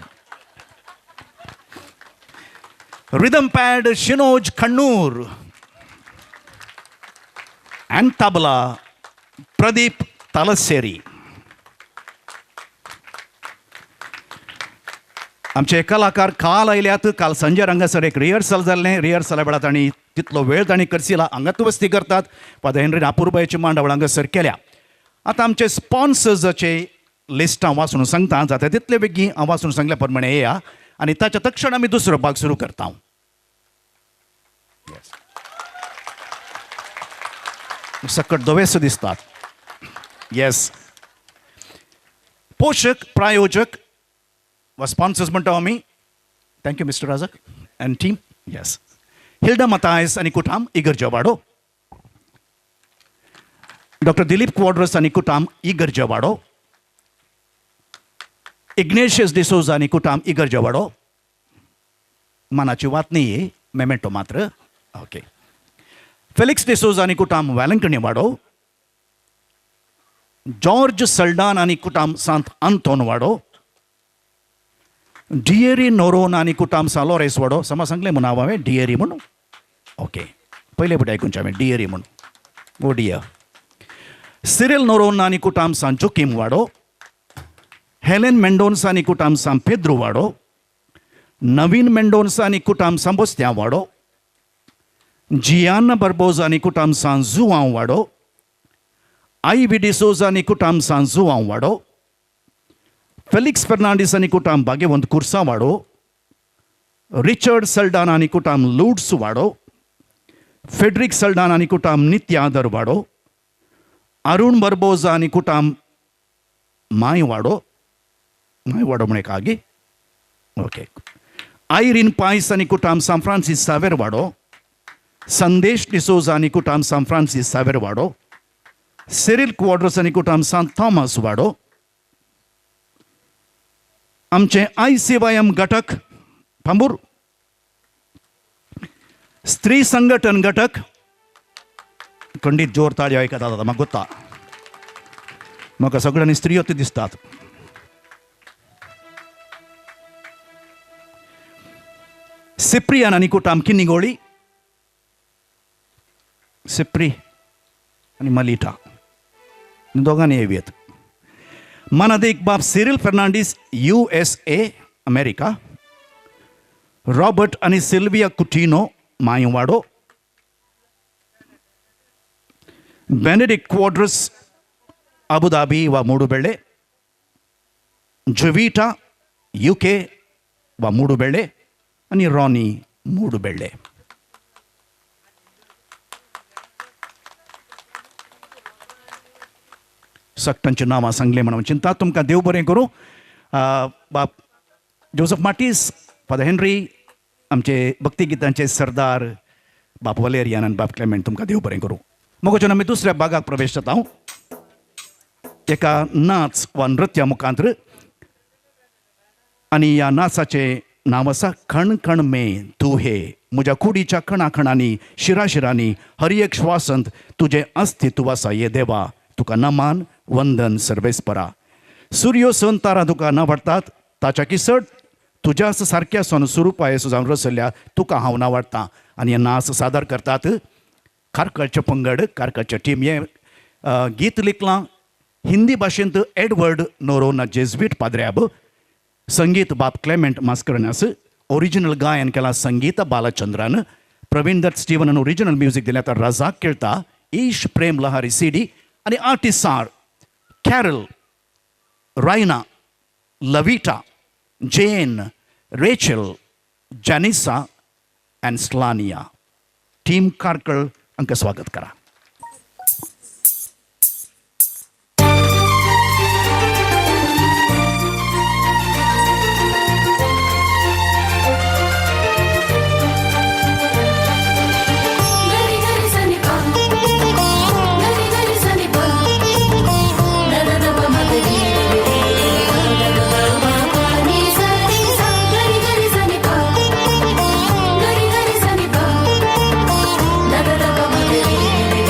Speaker 3: Rhythm pad Shinoj Kannur. And tabla Pradeep Thalassery. आमचे कलाकार काल आयल्यात. काल संजय हांगासर एक रिहर्सल जाल्लें. रिहर्सला वेळार तांणी तितलो वेळ तांणी करसिला. हांगात वस्ती करतात. फादर हेनरी अपुर्बायची मांडावळ हांगासर केल्या. आतां आमचे स्पॉन्सर्साचे लिस्ट हांव वाचून सांगता. जाता तितले बेगीन हांव वाचून सांगल्या प्रमाणे येया आनी ताच्या तक्षण आमी दुसरो भाग सुरू करता. सकट दोवेस दिसतात. येस. पोषक प्रायोजक वा स्पॉन्सर्स म्हणटा आमी. थँक्यू मिस्टर राजक and team. Yes. Hilda Mathias आनी कुटाम इगर्जेवाडो. डॉक्टर दिलीप क्वॉड्रस आनी कुटाम इगर्जेवाडो. इग्नेशियस डिसोजा आनी कुटाम इगर्जेवाडो. मानाची वात न्ही, मेमेंटो मात्र. ओके. फेलिक्स डिसोजा आनी कुटाम वॅलंकणी वाडो. जॉर्ज सल्डान आनी कुटाम सांत आंतोन वाडो. डिएरी नोरोन आनी कुटाम सा लोरेस वाडो. समा सांगलें म्हूण नांव हांवें डिएरी म्हणून. ओके पयले फावटी आयकुनचें हांवें डिएरी म्हणून. ओ डियर. सिरिल नोरोन आनी कुटाम सा जोकीम वाडो. हेलेन मेंडोन्सा आनी कुटाम सा पेद्रो वाडो. नवीन मेंडोन्सा आनी कुटाम सा बोस्त्या वाडो. जियाना बर्बोजा आनी कुटाम सा जुआंव वाडो. आई विडिसोजा आनी कुटाम सा जुआंव वाडो. फेलिक्स फर्नांडीस आनी कुटाम भाग्यवंत कुर्सा वाडो. रिचर्ड सल्डान आनी कुटाम लूड्स वाडो. फेड्रिक सल्डान आनी कुटाम नित्यादर वाडो. अरुण बर्बोजा आणि कुटाम मायवाडो म्हणेकागी ओके आयरीन पायस आणि कुटाम सान फ्रांसिस सावेरवाडो संदेश डिसोजा आणि कुटाम सान फ्रांसिस सावेरवाडो सिरिल क्वॉड्रस आणि कुटाम सान थॉमस वाडो आमचे ICYM घटक फांबूर स्त्री संघटन घटक खंडीत जोर ताळी ऐकत आता म्हाका गोत्ता म्हाका सगळ्यांनी स्त्रियो ते दिसतात सिप्रियान आणि कुटाम किन्निगोळी सिप्री आणि मलिटा दोघांनी येवीत मनादेक बाप सिरिल फर्नांडिस USA अमेरिका रॉबर्ट आणि सिल्विया कुटिनो मायवाडो बेनेडिक्ट क्वाड्रस अबुधाबी व मूडुबेळे जुविटा UK व मूडुबेळे आणि रॉनी मूडुबेळे सक्तांची नांवां सांगले म्हणून चिंता तुमकां देव बरें करूं बाप जोसेफ मार्टिस फादर हेनरी आमचे भक्तिगितांचे सरदार बाप वलेरियन आनी बाप क्लेमेंट तुमकां देव बरें करूं मगोच्यान आमी दुसऱ्या भागाक प्रवेश जाता एका नाच वा नृत्या मुखांतर आनी ह्या नाचाचें नांव आसा खण खण में तूं हे म्हज्या कुडीच्या खणा खणांनी शिरा शिरांनी हर एक श्वासंत तुजें अस्तित्व आसा ये देवा तुका नमान वंदन सर्वेस्परा सूर्यो सन तारा तुका नावाडटात ताच्या किसट तुज्याच सारक्या सोन स्वरुपायेसो जावन रसल्या तुका हांव नावाडटां आनी हें नाच सादर करतात कारकळचे पंगड कारकळचे टीम हे गीत लिखलां हिंदी भाशेंत एडवर्ड नोरोना जेझ्विट पाद्र्याब संगीत बाप क्लेमेंट मास्करनास ओरिजिनल गायन केलां संगीता बालचंद्रान Praveen Dutt Steven original music दिलें आतां रजाक केळटा ईश प्रेम लहारी CD आनी artist are Carol Rayna Lavita Jane Rachel Janissa and Slania team Karkala हांकां स्वागत करा
Speaker 1: गरी गरी सनी पा गरी गरी सनी पा द प म ग री नी सा नी सा गरी गरी सनी पा गरी गरी सनी पा द प म ग री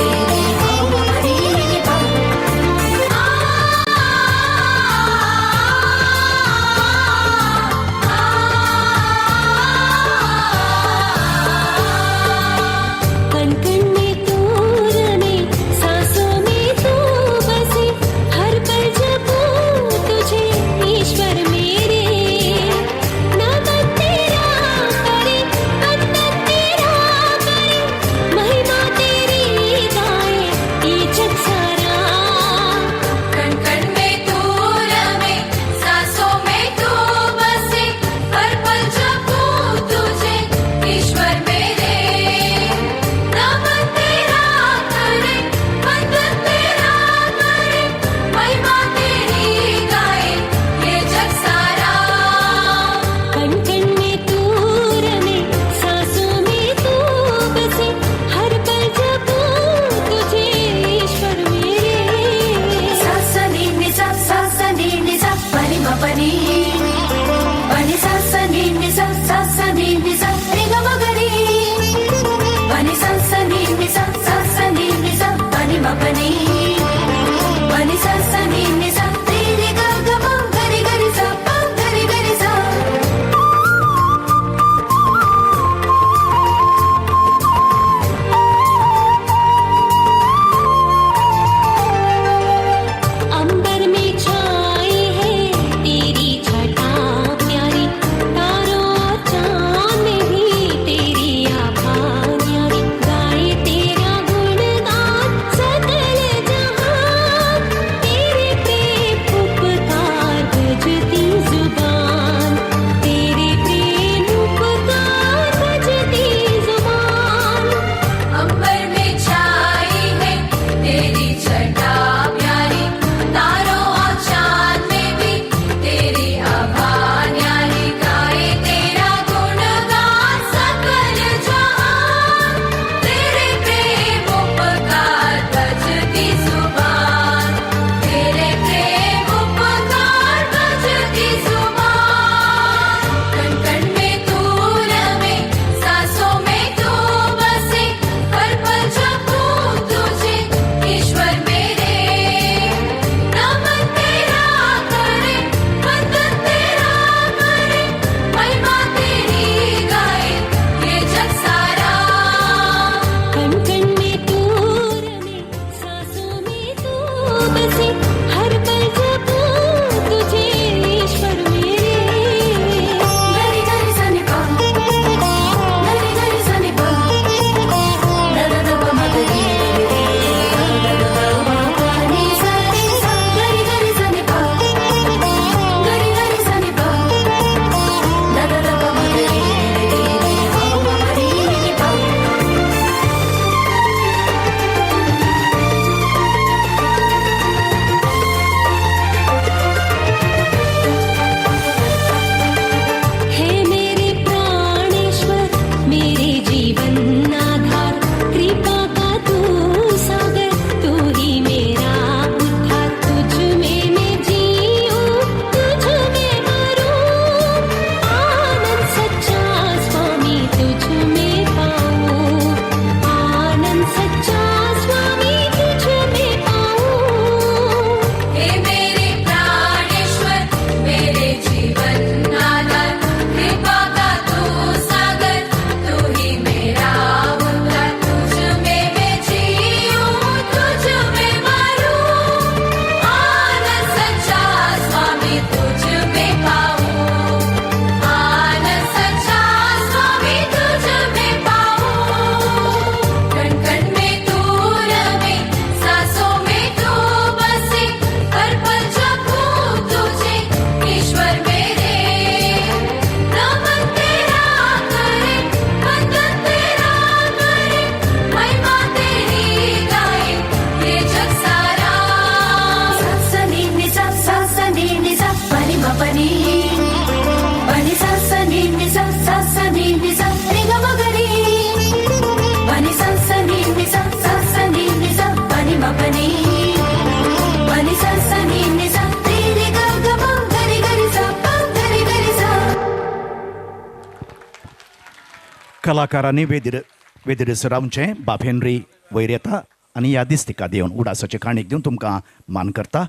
Speaker 3: कलाकारांनी वेदिर रावचे बाप हेनरी वयर येता आनी ह्या दिसतिका दिवन उडासाचे काणीक दिवन तुमकां मान करता.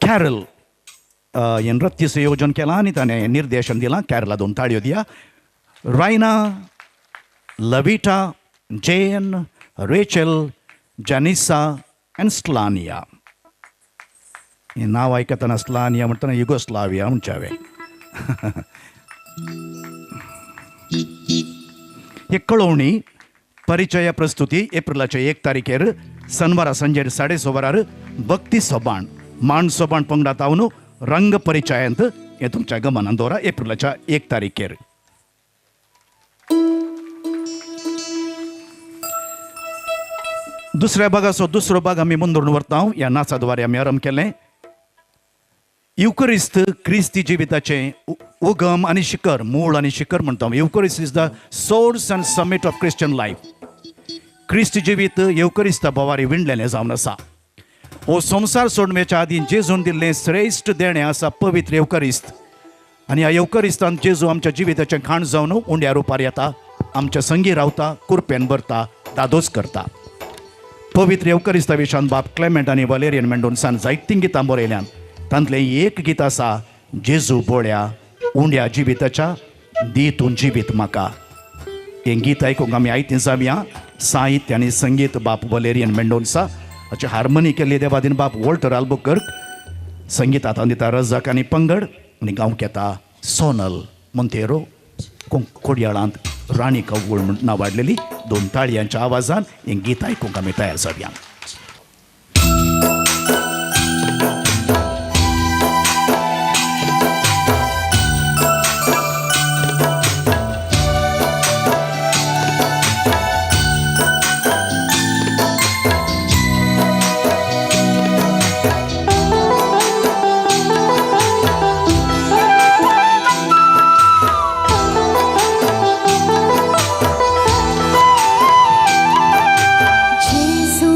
Speaker 3: कॅरल हे नृत्य संयोजन केलां आनी ताणें निर्देशन दिलां. कॅरला 2 ताळयो दिया. रायना, लविटा, जेन, रेचल, जानिसा अँड स्लानिया. हे नाव आयकतना स्लानिया म्हणटना युगोस्लाविया म्हणचे हे कळोवणी परिचय प्रस्तुती एप्रिलाच्या 1 तारखेर शनिवारा संजे 6:30 भक्ती सोबाण मांड सोबाण पंगडा तावन रंग परिचयांत हे तुमच्या गमनान दवरा एप्रिलाच्या 1 तारखेर. दुसऱ्या भागाचो दुसरो भाग आमी मुंदरून व्हरता. ह्या नाचा द्वारे आमी आरंभ केलें. युकरिस्त क्रिस्ती जिविताचे उगम आनी शिखर, मूळ आनी शिखर म्हणटा. Eucharist is the source and summit of Christian life. क्रिस्त जिवीत येवकरिस्ता बोवारी विणलेलें जावन आसा. हो संवसार सोडमेच्या आदी जेजून दिल्लें श्रेश्ठ देणें आसा पवित्र येवकरिस्त. आनी ह्या येवकरिस्तान जेजू आमच्या जिविताचें खाण जावन उंड्या रुपार येता, आमच्या संगी रावता, कुरपेन भरता, दादोस करता. पवित्र येवकरिस्ता विशयान बाप क्लेमेंट आनी वलेरियन मेंडोन्सान जायतीं गितां बरयल्यान. तांतलें एक गीत आसा, जेजू बोळ्या उंड्या जिविताच्या दी तूं जिवीत म्हाका. हें गीत आयकूंक आमी आयतीं जावया. साहित्य आनी संगीत बाप वलेरियन मेंडोन्सा. हाचे हार्मोनी केल्ली देवादीन बाप वॉल्टर आल्बुकर्क. संगीत आतां दिता रजाक आनी पंगड. आनी गांवक येता सोनल मोंतेरो. कोडयाळांत राणी कव्वळ म्हूण नांवाडलेली 2 ताळयांच्या आवाजान हें गीत आयकूंक आमी तयार जावया.
Speaker 2: जेजू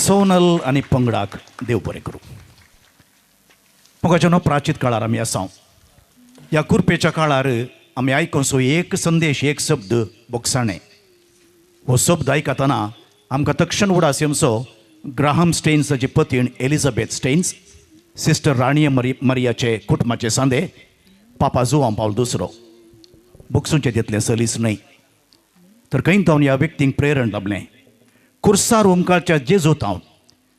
Speaker 3: सोनल आणि पंगडाक देव बरें करूं. मुखाचे न्हू प्राचीत काळार आमी आसां. ह्या कुरपेच्या काळार आमी आयकोसो एक संदेश एक शब्द बोगसाणें. हो शब्द आयकतना आमकां तक्षण उडास येवचो ग्राहम स्टेन्स हाची पत्नीण एलिझाबेथ स्टेन्स, सिस्टर राणी मरियाचे कुटुंबाचे सांदे, पापा जुआंव पावल दुसरो. बुक्सूंचे तितलें सलीस न्हय, तर खंय तावन ह्या व्यक्तींक प्रेरण लाभलें. कुर्सार उमकाळच्या जेजूतावन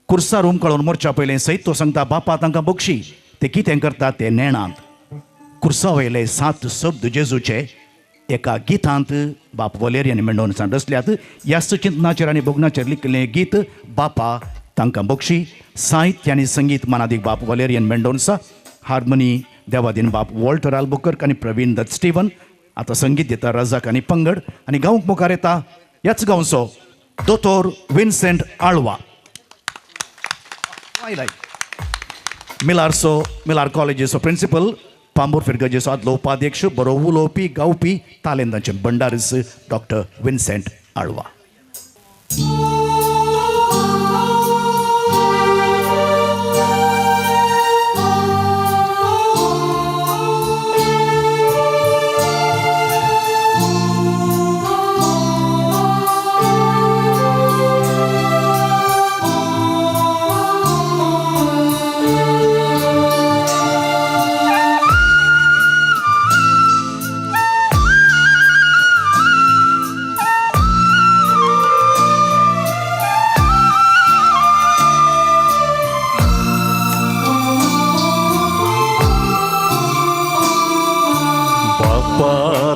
Speaker 3: कुर्सार उमकाळून मोरच्या पयलें सयत तो सांगता बापा तांकां बक्षी. ते कितें करतात ते नेणांत. कुर्सा वयले 7 शब्द जेजूचे एका गितांत बाप वलेरियन मेंडोनसान रचल्यात. ह्याच चिंतनाचेर आनी भोगनाचेर लिखिल्लें गीत बापा तांकां बक्षी. साहित्य आनी संगीत मानादीक बाप वलेरियन मेंडोन्सा. हार्मोनी देवादीन बाप वॉल्टर आल्बुकर्क आनी प्रवीण दत्त स्टीवन. आतां संगीत दिता रजाक आनी पंगड. आनी गांवक मुखार येता ह्याच गांवचो दोतोर विन्सेंट आळवा. मिलार कॉलेजीचो प्रिंसिपल, पांबूर फिरगजेचो आदलो उपाध्यक्ष, बरो उलोवपी गावपी तालेंताचे भंडारीस डॉक्टर विन्सेंट आळवा.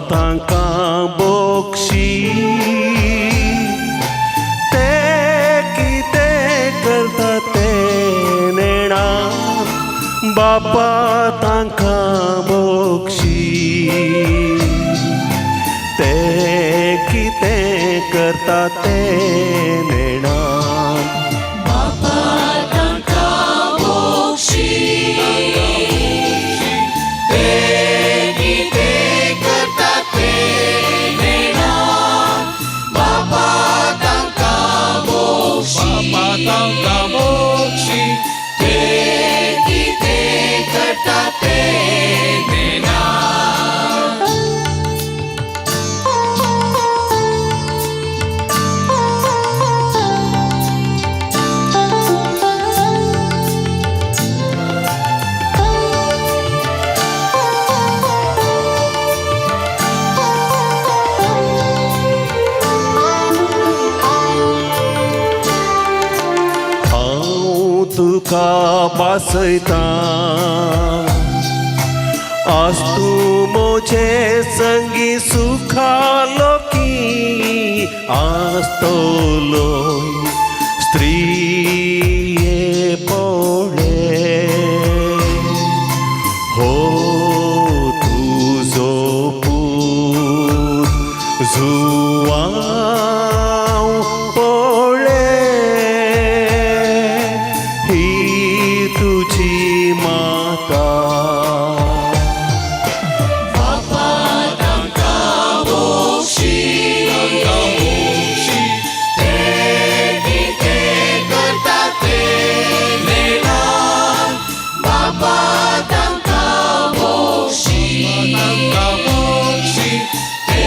Speaker 5: तांकां बोक्षी. ते कितें करता ते नेणा. बापा तांकां बोक्षी. ते कितें करता ते नेणा.
Speaker 1: बापा तांकां बोक्षी.
Speaker 5: तुका बासयता आज तूं मोचे संगी सुखालो की आस्तोलो स्त्री पोळे. हो तुजो पूत जुवांव पोळे. ही तुझी माता.
Speaker 1: बापा तांकां बोक्षी. ते कितें करता ते नेणा. बापा तांकां बोक्षी. ते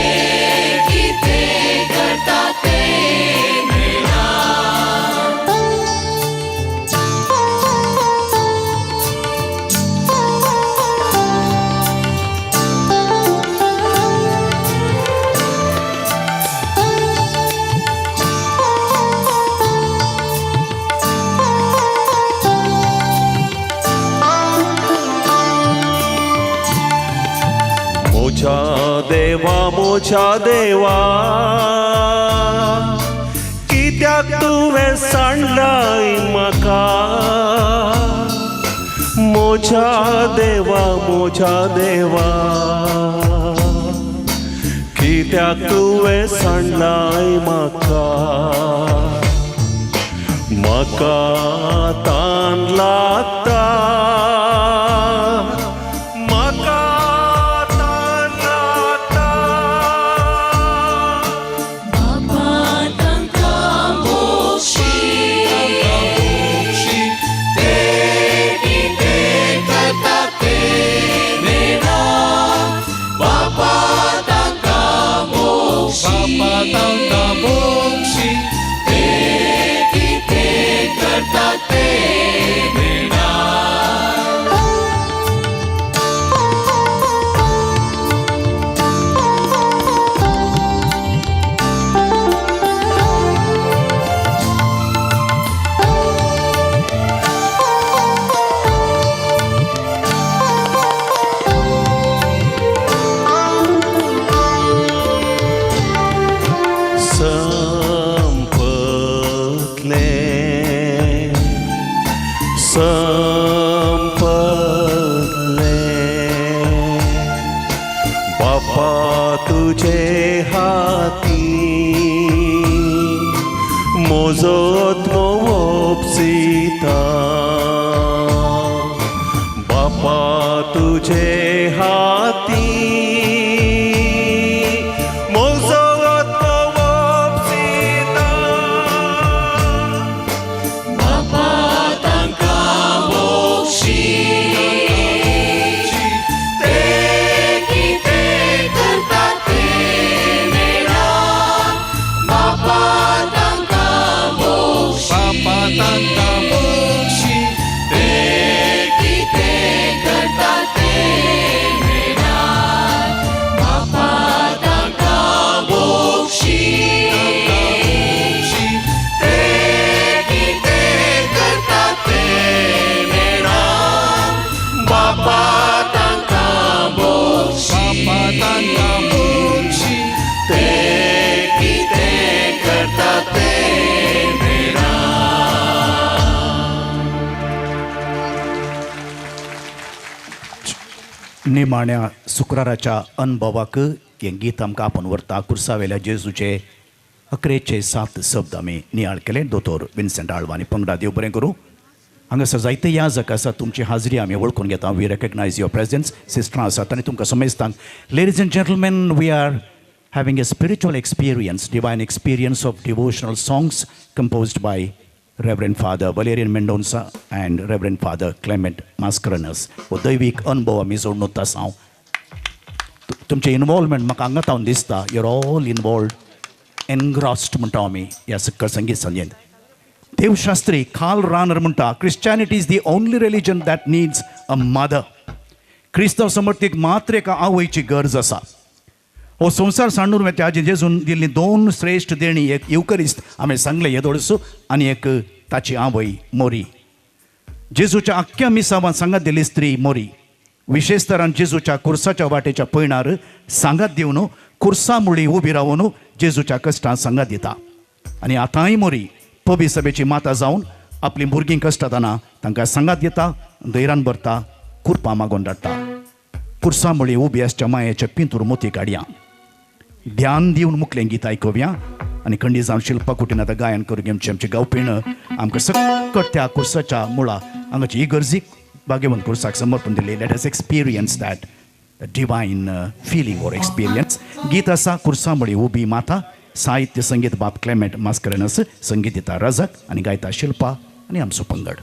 Speaker 1: कितें करता ते नेणा.
Speaker 5: मोच्या देवा कित्याक तुवें सांडलाय म्हाका. मोच्या देवा कित्याक तुवें सांडलाय म्हाका. म्हाका तान लागता.
Speaker 1: बापा तांकां बोक्षी.
Speaker 5: बापा तुझे हाती मोजत मोपसिता बापा तुझे हाती मोजत मोपसिता
Speaker 4: बापा तांका मोक्षी ते किते करतात ते मेळा बापा तांका मोक्षी ते किते करतात ते मेळा बापा तांका मोक्षी ते किते करतात ते मेळा बापा तांका मोक्षी ते किते करतात ते मेळा
Speaker 3: निमाण्या शुक्राराच्या अनुभवाक हें गीत आमकां आपण व्हरता कुर्सावेल्या जेजूचे अकरेचे 7 शब्द आमी नियाळ केले दोतोर विन्सेंट आळवानी पंगडा देव बरें करूं हांगासर जायते याजक आसा तुमची हाजरी आमी वळखून घेता वी रेकग्नायज युअर प्रेजन्स सिस्टरां आसात आनी तुमकां समजता ladies and gentleman we are having a spiritual experience, divine experience of devotional songs composed by Reverend Father Valerian Mendonça and Reverend Father Clement Mascarenhas. हो दैवीक अनुभव आमी जोडून आसा तुमचे इनवॉल्वमेंट म्हाका हांगा तावन दिसता युअर ऑल इनवॉल्वड एनग्रॉस्ड म्हणटा आमी ह्या सक्कळ संगीत संध्येंत देवशास्त्री कार्ल रानर म्हणटा Christianity is the only religion that needs a mother क्रिस्तव समर्थीक मात्र एका आवयची गरज आसा हो संवसार सांडून वता हाजे जेजून दिल्ली 2 श्रेश्ठ देणी एक युकरिस्त हांवें सांगलें येदोळसो आनी एक ताची आवय मोरी जेजूच्या आख्ख्या मिसावांत सांगात दिली स्त्री मोरी विशेष तरान जेजूच्या कुर्साच्या वाटेच्या पयणार सांगात दिवन कुर्सा मुळी उबी रावन जेजूच्या कश्टांत सांगात दिता आनी आतांय मोरी पबी सभेची माता जावन आपली भुरगीं कश्टातना तांकां सांगात दिता धैर्यान भरता कुरपां मागोवन धाडटा कुर्सा मुळी उबी आसच्या मायेच्या पिंतूर मोती काडया ध्यान दिवन मुखलें गीत आयकुया आनी खंडी जावन शिल्पा कुटीन आतां गायन करूं घेवचें आमचें गांवपीण आमकां सकट त्या कुर्साच्या मुळा हांगाची इगर्जीक भाग्यवंत कुर्साक समर्पण दिलें let us experience that divine feeling or experience गीत आसा कुर्सा मुळी उबी माता साहित्य संगीत बाब क्लेमेंट मास्करेनस संगीत दिता रजक आनी गायता शिल्पा आनी आमचो पंगड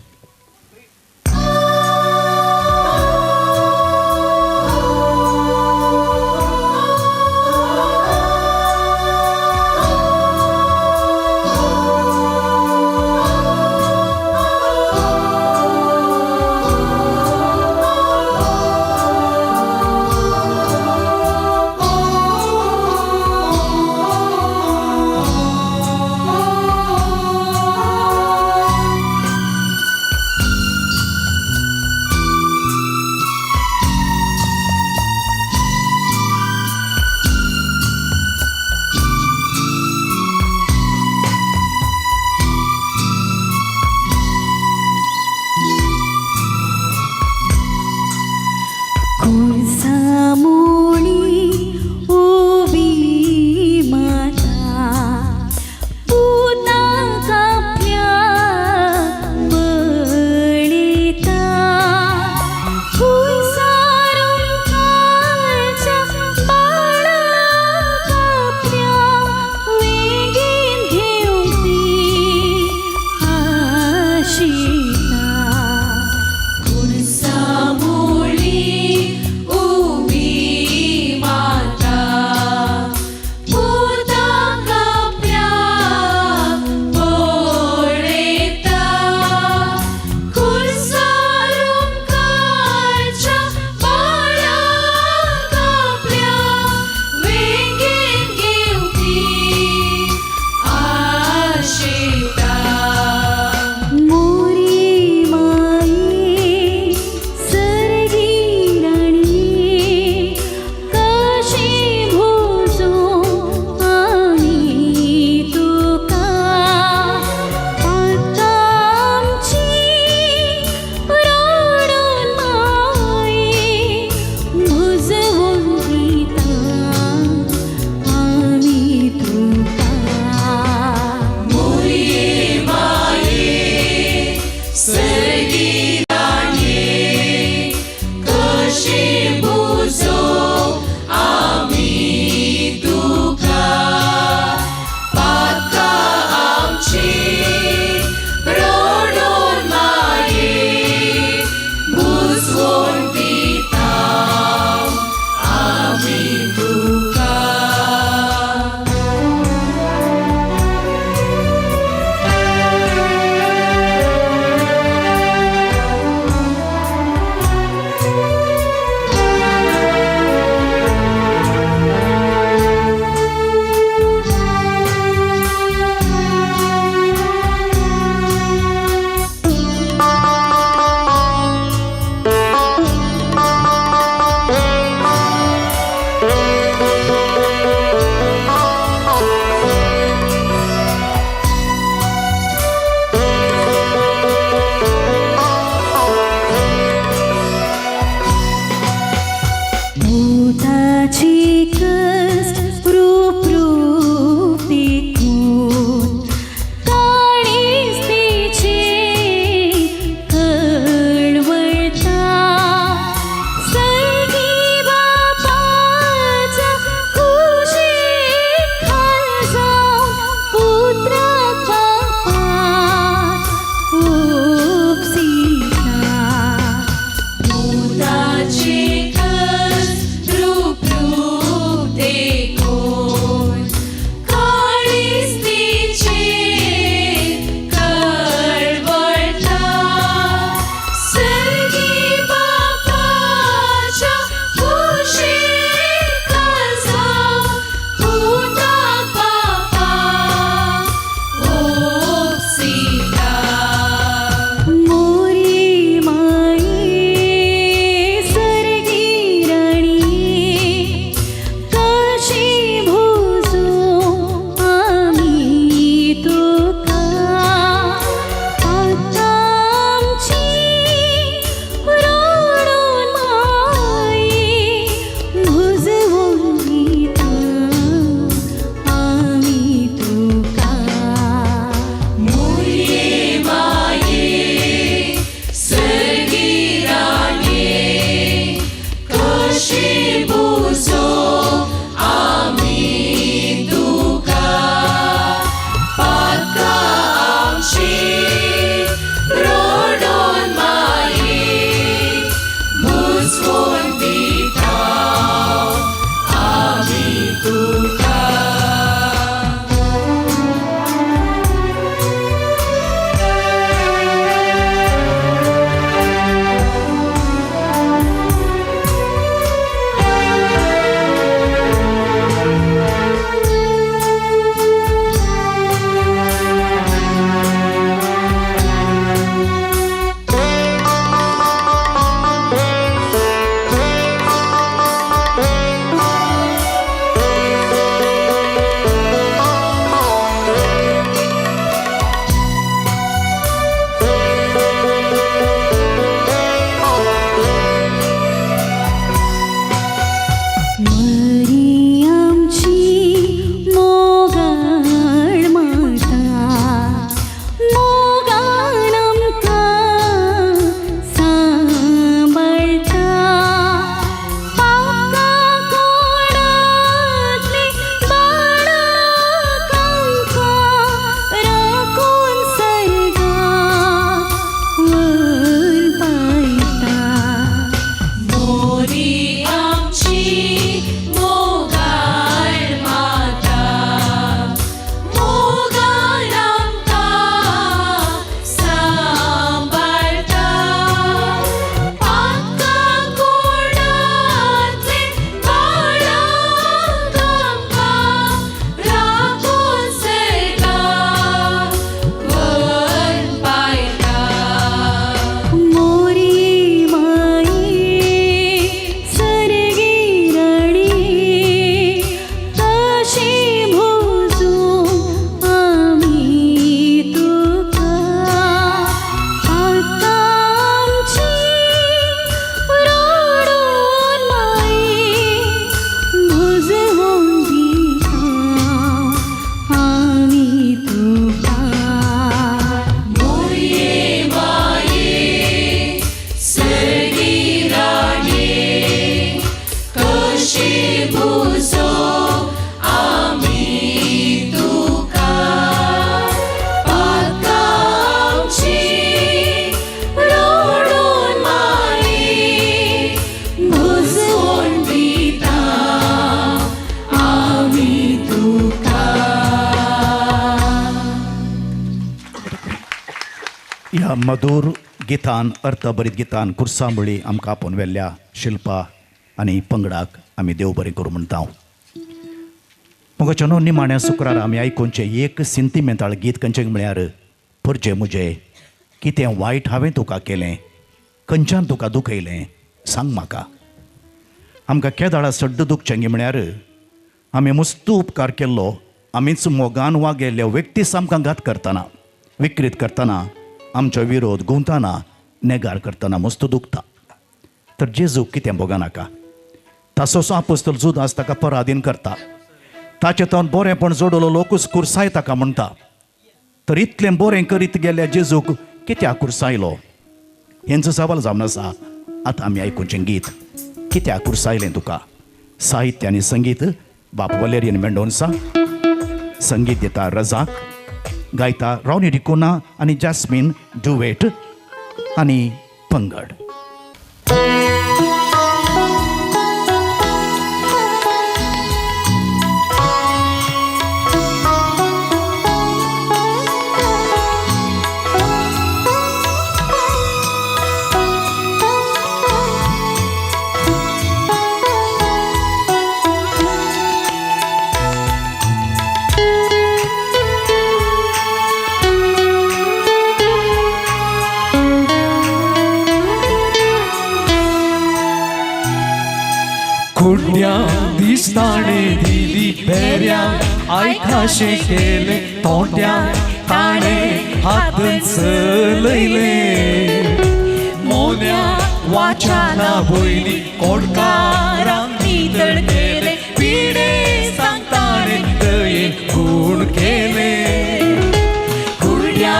Speaker 1: बेगिराणे कशी बुजो आम्ही तुका पातका आमची रडोन माये बुजवून दिता आम्ही तुका
Speaker 3: मधुर गितान अर्थ बरीत गितान कुर्सांबळी आमकां आपोवन व्हेल्ल्या शिल्पा आनी पंगडाक आमी देव बरें करूं म्हणटा मगो चनो निमाण्या शुक्रार आमी आयकोनचें एक सेंटिमेंटाळ गीत खंयचें म्हळ्यार परजे म्हजे कितें वायट हांवें तुका केलें खंयच्यान तुका दुखयलें सांग म्हाका आमकां केदाळा सड्ड दुखचें म्हळ्यार आमी मस्त उपकार केल्लो आमीच मोगान वागयल्ल्या व्यक्तीस आमकां घात करतना विकृत करतना आमचो विरोध गुंवतना नेगार करतना मस्त दुखता तर जेजू कितें बोगा नाका तासोसो आपोस्तल जुदास ताका पराधीन करता ताचे तोंड बरेंपण जोडलो लोकूच कुर्साय ताका म्हणटा तर इतलें बरें करीत गेल्या जेजूक कित्याक कुर्सायलो हेंचो सवाल जावन आसा आतां आमी आयकुचें गीत कित्याक कुर्सायलें तुका साहित्य आनी संगीत बाप वलेरियन मेंडोन्सा संगीत दिता रजाक गायता रॉनी डिकोना आनी जॅस्मीन डुवेट आनी पंगड
Speaker 6: खुड्या दिसताणे दिली बेऱ्या आयकाशे केले तोंड्या ताणे हात चलयले मोन्या वाचाना बोयली कोडकारांक नितळ केले पिडे सांगताणे दये खूण केले
Speaker 1: खुर्ड्या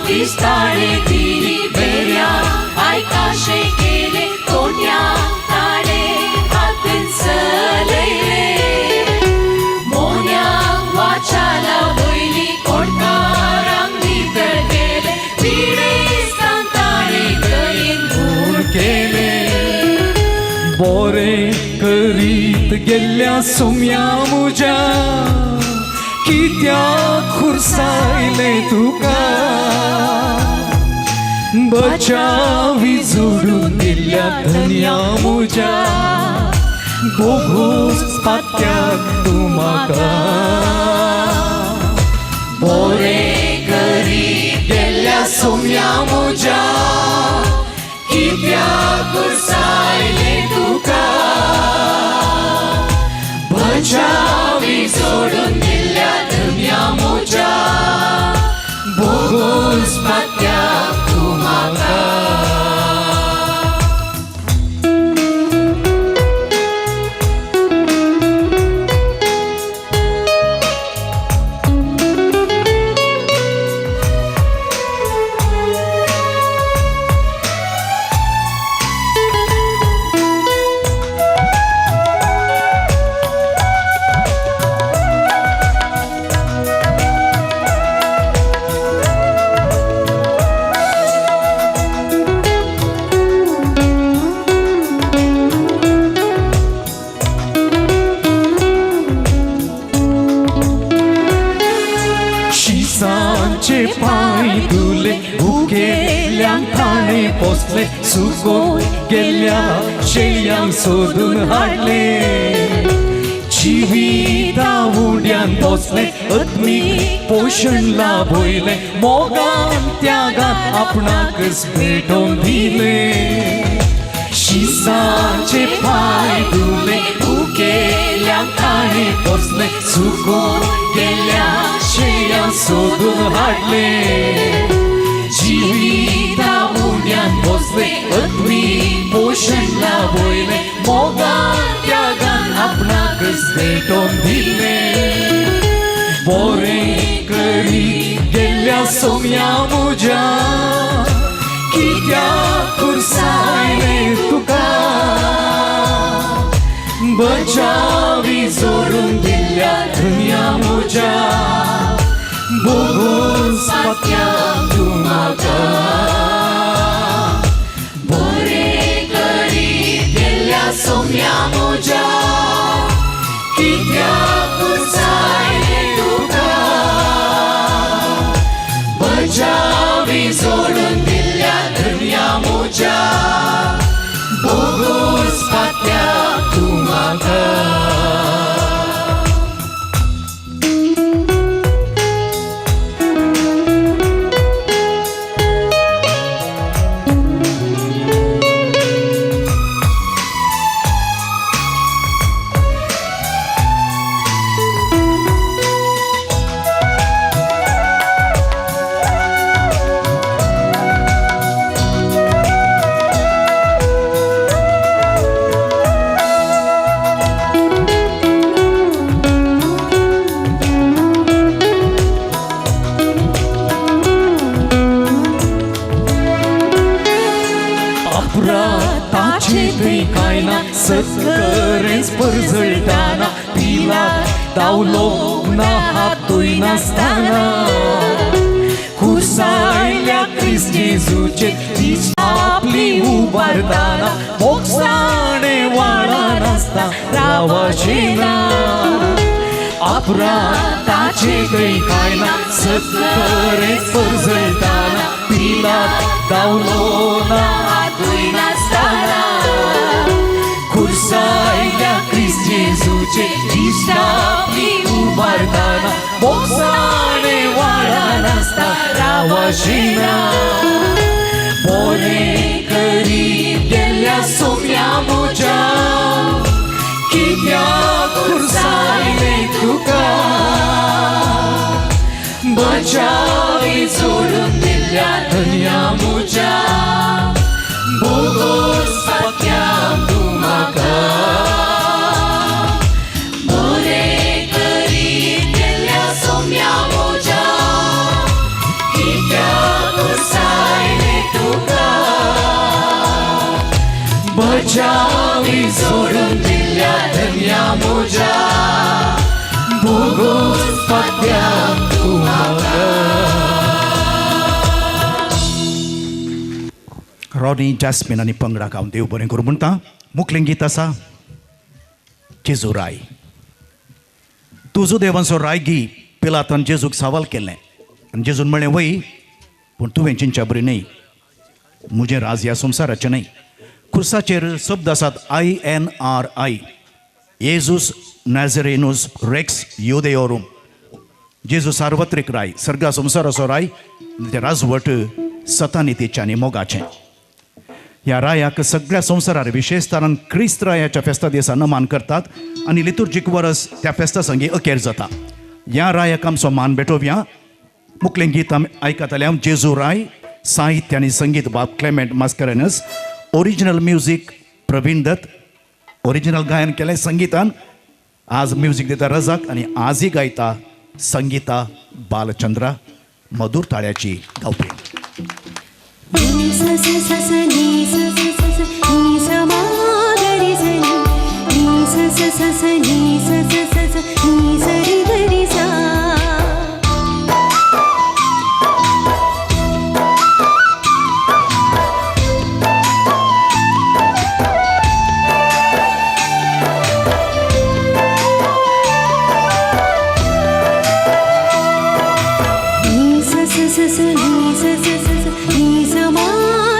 Speaker 1: दिसताळे दिली बेऱ्या आयकाशे केले तोंड्या ताणे हात चलयले मोन्या वाचाला वयली कोडकारांक नितळ केले पिडे सांगताणे दयेन
Speaker 6: खूण केले बोरे करीत गेल्या सोम्या मुजा कित्याक खुरसायले तुका बचावी जोडून दिल्या धन्या मुजा बोगूस पात्याक तूं म्हाका
Speaker 1: बोरे करी गेल्या सोम्या मुजा कित्याक कुर्सायले तुका बचावी सोडून दिल्या धन्या मुजा बोगूस पात्याक तूं म्हाका
Speaker 6: शिसांचे पाय धुले भुकेल्यांक ताणे पोसले सुकोन गेल्या शेळयांक सोदून हाडले जिविता उड्यान पोसले आत्मीक पोशण लाभयले मोगान त्यागान आपणाकच भेटोवन दिले शिसांचे पाय धुले भुकेल्यांक ताणे पोसले सुकोन गेल्या शेळयांक सोदून हाडले जिविता उड्यान पोसले आत्मीक पोशण लाभयले मोगान त्यागान आपणाकच भेटोवन दिले बोरें करी गेल्या सोम्या मुजा कित्याक कुर्सायले तुका बचावी जोडून दिल्या धन्या मुजा बोगूस पात्याक तूं म्हाका
Speaker 1: बोरे करी गेल्या सोम्या मुजा कित्याक कुर्सायले तुका बचावी सोडून दिल्या
Speaker 6: अपराधाचे ते काय ना सत्करेच परजळटाना पिला दावलो ना हातूय नासताना खुर्सायल्या क्रिस्त जेजूचे तीच आपली उबारताना मोक्षाने वाळा नासता रावाचेना अपराधाचे ते काय ना सत्करेच परजळटाना पिला दावलो ना हातूय नासताना खुर्सायल्या क्रिस्त जेजूचे इष्ट आपली उबारताना मोक्षाने वाळा नासता रावाशिना बरे करी गेल्या सोम्या मोच्या कित्याक खुर्सायले तुका बचावी सोडून दिल्या धन्या मोच्या बोगोस पात्याम तू म्हाका
Speaker 1: बरे करी गेल्या सोम्या मोच्या कित्याक खुर्सायले तुका
Speaker 6: बचावी सोडून दिल्या धन्या मोच्या बोगोस पात्याम तू म्हाका
Speaker 3: रॉनी जॅस्मिन आणि पंगडा गावन देव बरें करूं म्हणटा मुखलें गीत आसा जेजू राय तुजो देवांचो राय गी पिलातान जेजूक सवाल केलें आनी जेजून म्हणलें वय पूण तुवें चिंच्या बरी न्ही म्हजें राज ह्या संवसाराचें न्ही खुर्साचेर शब्द आसात INRI येजूस नॅझरेनूस रेक्स युदेओरूम जेजू सार्वत्रिक राय सर्गा संवसाराचो राय तें राजवट सतानितेचें आनी मोगाचें ह्या रायाक सगळ्या संवसारार विशेषतान क्रिस्त रायाच्या फेस्ता दिसा नमान करतात आनी लितुर्जीक वरस त्या फेस्ता संगी अखेर जाता ह्या रायाक आमचो मान भेटोवया मुखलें गीत आमी आयकताले हांव जेजू राय साहित्य आनी संगीत बाब Clement Mascarenhas original music Praveen Dutt original गायन केलें संगीतान आज म्युजीक दिता रजाक आनी आजय गायता संगीता बालचंद्रा मधुर ताळ्याची गावपी
Speaker 2: Ni sa sa sa sa ni sa sa sa sa ni sa ma ga ri sa ni sa sa sa sa ni sa sa sa sa ni sa ri ga ri sa ni sa sa sa sa ni sa sa sa sa ni sa ma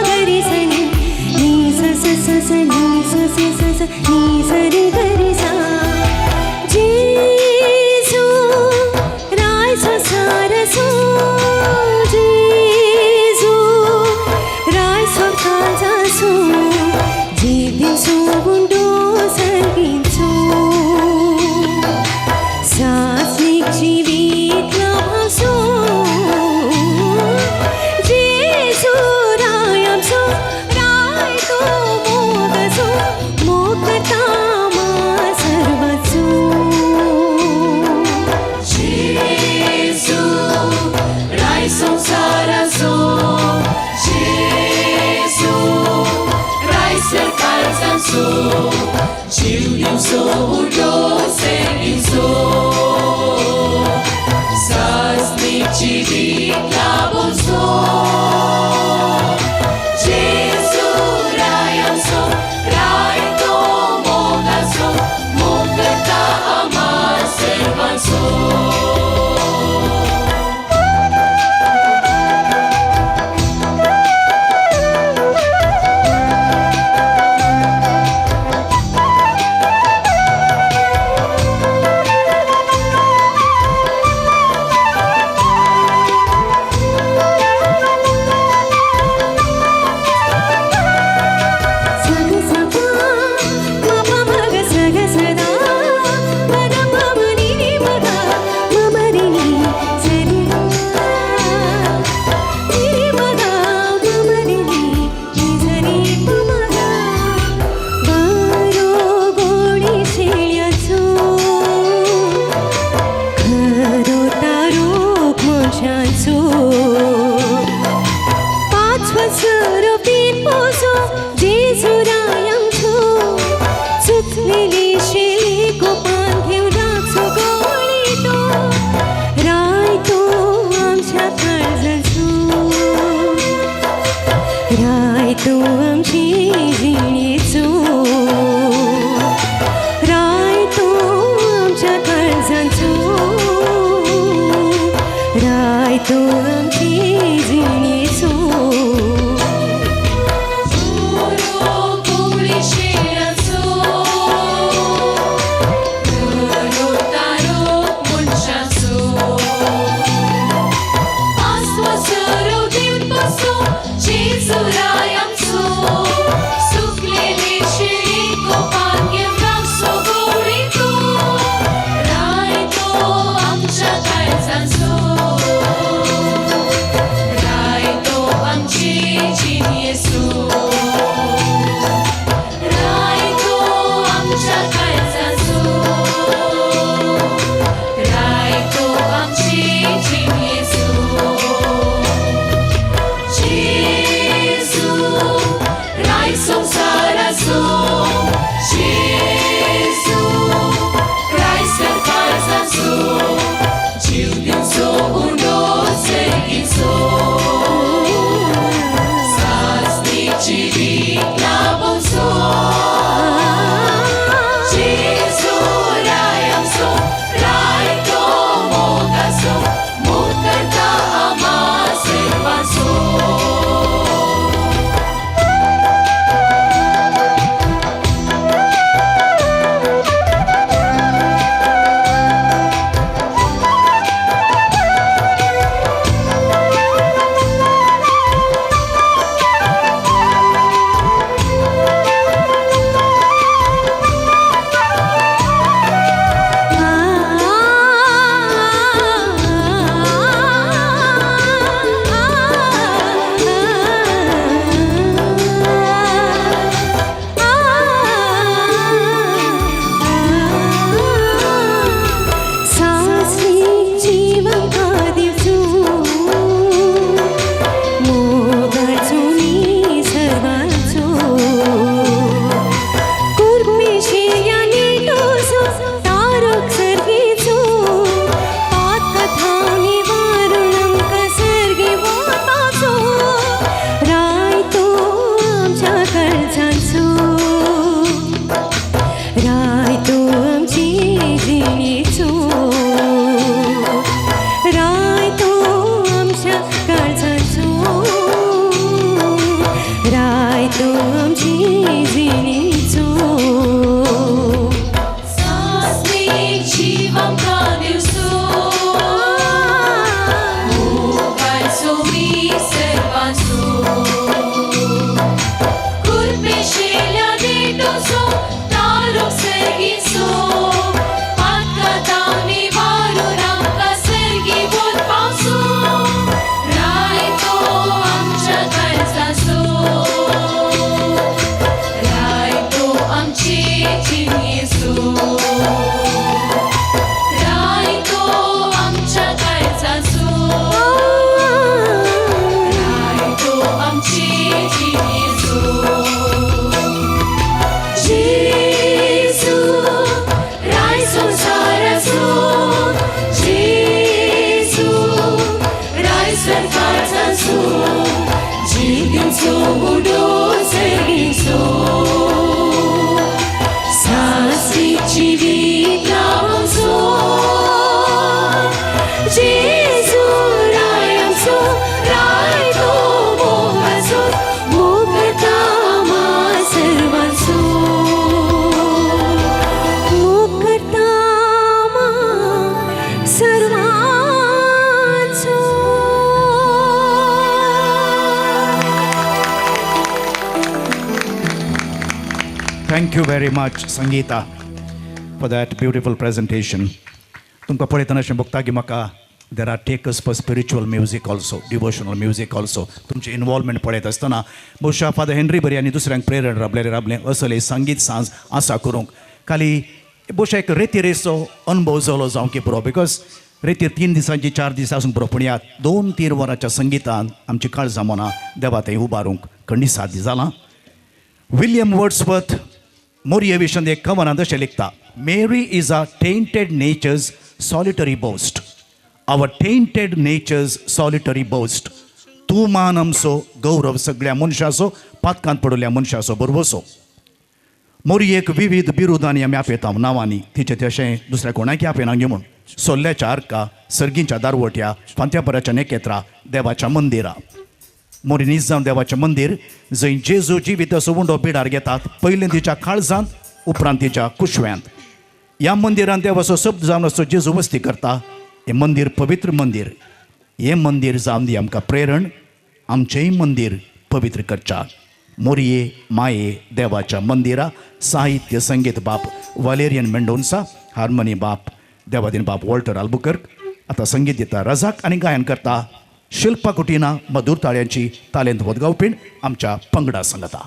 Speaker 2: ga ri sa ni sa sa sa sa ni sa sa sa sa ni sa ri ga ri sa जेजू राय संसार so जेजू Rai स्वकाचा so जे दिसो गुंडो सर्गिंचो सासनिक जिवीत लाभासो जेजू राय आमचो राय तो मोगसो मोगता मा सर्वचो
Speaker 1: जेजू राय संसाराचो जेजू राय सरकारचाचो जीव दिवचो उडो सेगीचो सासनीची रीत लाभोचो जेजू राय आमचो राय तो मोगाचो मोगता आमा सर्वांचो
Speaker 2: जिणेचो राय तो आमच्या काळजांचो राय तो आमची जिणेचो
Speaker 1: कोवळी शेळांचो गरो तारो मनशांचो आसवो सरो दिवपाचो जेजू राय आमचो सुकलेले शेळी कोपान घेवन रावचो गवळी तूं राय तो आमच्या काळजांचो राय तो आमची जीण येसू राय तो आमच्या काळजांचो राय तो आमची जीण येसू जेजू राय संवसाराचो जेजू राय काळजांचो जीव दिवचो उंडो सेगीचो सासणेची वीट लाभोवचो जेजू राय आमचो राय तो मोगाचो मोग करता आम्हा सर्वांचो
Speaker 2: सासरी जीवन दिवचो मोगाचो नी सर्वांचो कुर्मेशिया नेटोसो तारक सर्गीचो पातकथानी वारुणंक सर्गी वाटाचो राय तो आमच्या काळजांचो राय तो आमची जिणेचो राय तो आमच्या काळजांचो राय तो आमची जिणेचो
Speaker 1: सासणेक जीव आमकां दिवचो मोगाचो मी सर्वांचो कुर्मेशिया नेटोसो तारक सर्गीचो पातकथानी वारून आमकां सर्गी वचपाचो राय तो आमच्या काळजाचो राय तो आमची जीण येसू राय तो आमच्या काळजाचो राय तो आमची जीण येसू जेजू राय संवसाराचो जेजू राय काळजांचो जीव दिवचो उंडो सेगीचो सासरीची वीट लाभोवचो जेजू राय आमचो राय तो मोगाचो मोग करता आम्हा सर्वांचो मोग करता आम्हा सर्वांचो
Speaker 3: thank you very much Sangeetha for that beautiful presentation तुमकां पळयतना अशें भोगता की म्हाका there are takers for spiritual music also devotional music also तुमचे इन्वॉल्वमेंट पळयत आसतना बहुशा फादर हेनरी बरी आनी दुसऱ्यांक प्रेरण राबलें असले संगीत सांज आसा करूंक खाली बहुशा एक रेतीरेचो अनुभव जालो जावं की पुरो बिकॉज रेतीर 3 दिसांची 4 दिसां आसून पुरो पूण ह्या 2-3 वरांच्या संगितान आमची काळजां मनां देवा थंय उबारूंक खंडी साध्य जालां. विलियम वर्ड्सवर्थ मोरये विशयान एक कवनांत अशें लिखता, Mary is a tainted nature's solitary boast, our tainted nature's solitary boast. तूं मान आमचो गौरव सगळ्या मनशाचो पातकांत पडलेल्या मनशाचो बरोबरसो मोरयेक विविध बिरुदांनी आमी आपयता नांवांनी तिचे तशें दुसऱ्या कोणाकय आपयना गे म्हूण सोल्ल्याच्या आर्का सर्गींच्या दारवट्या फांत्यापराच्या नेकेत्रा देवाच्या मंदिरा मोरीनीस जावन देवाचें मंदीर जंय जेजू जिविताचो उंडो पिडार घेतात पयलें तिच्या काळजांत उपरांत तिच्या कुशव्यांत ह्या मंदिरांत देवाचो शब्द जावन असो जेजू वस्ती करता हें मंदीर पवित्र मंदीर हें मंदीर जावन दी आमकां प्रेरण आमचेंय मंदीर पवित्र करच्या मोरये माये देवाच्या मंदिरा साहित्य संगीत बाप वालेरियन मेंडोन्सा हार्मोनी बाप देवादीन बाप वॉल्टर आल्बुकर्क आतां संगीत दिता रजाक आनी गायन करता शिल्पा कुटिना मधुर ताळ्यांची तालेंत वदगावपीण आमच्या पंगडा सांगता.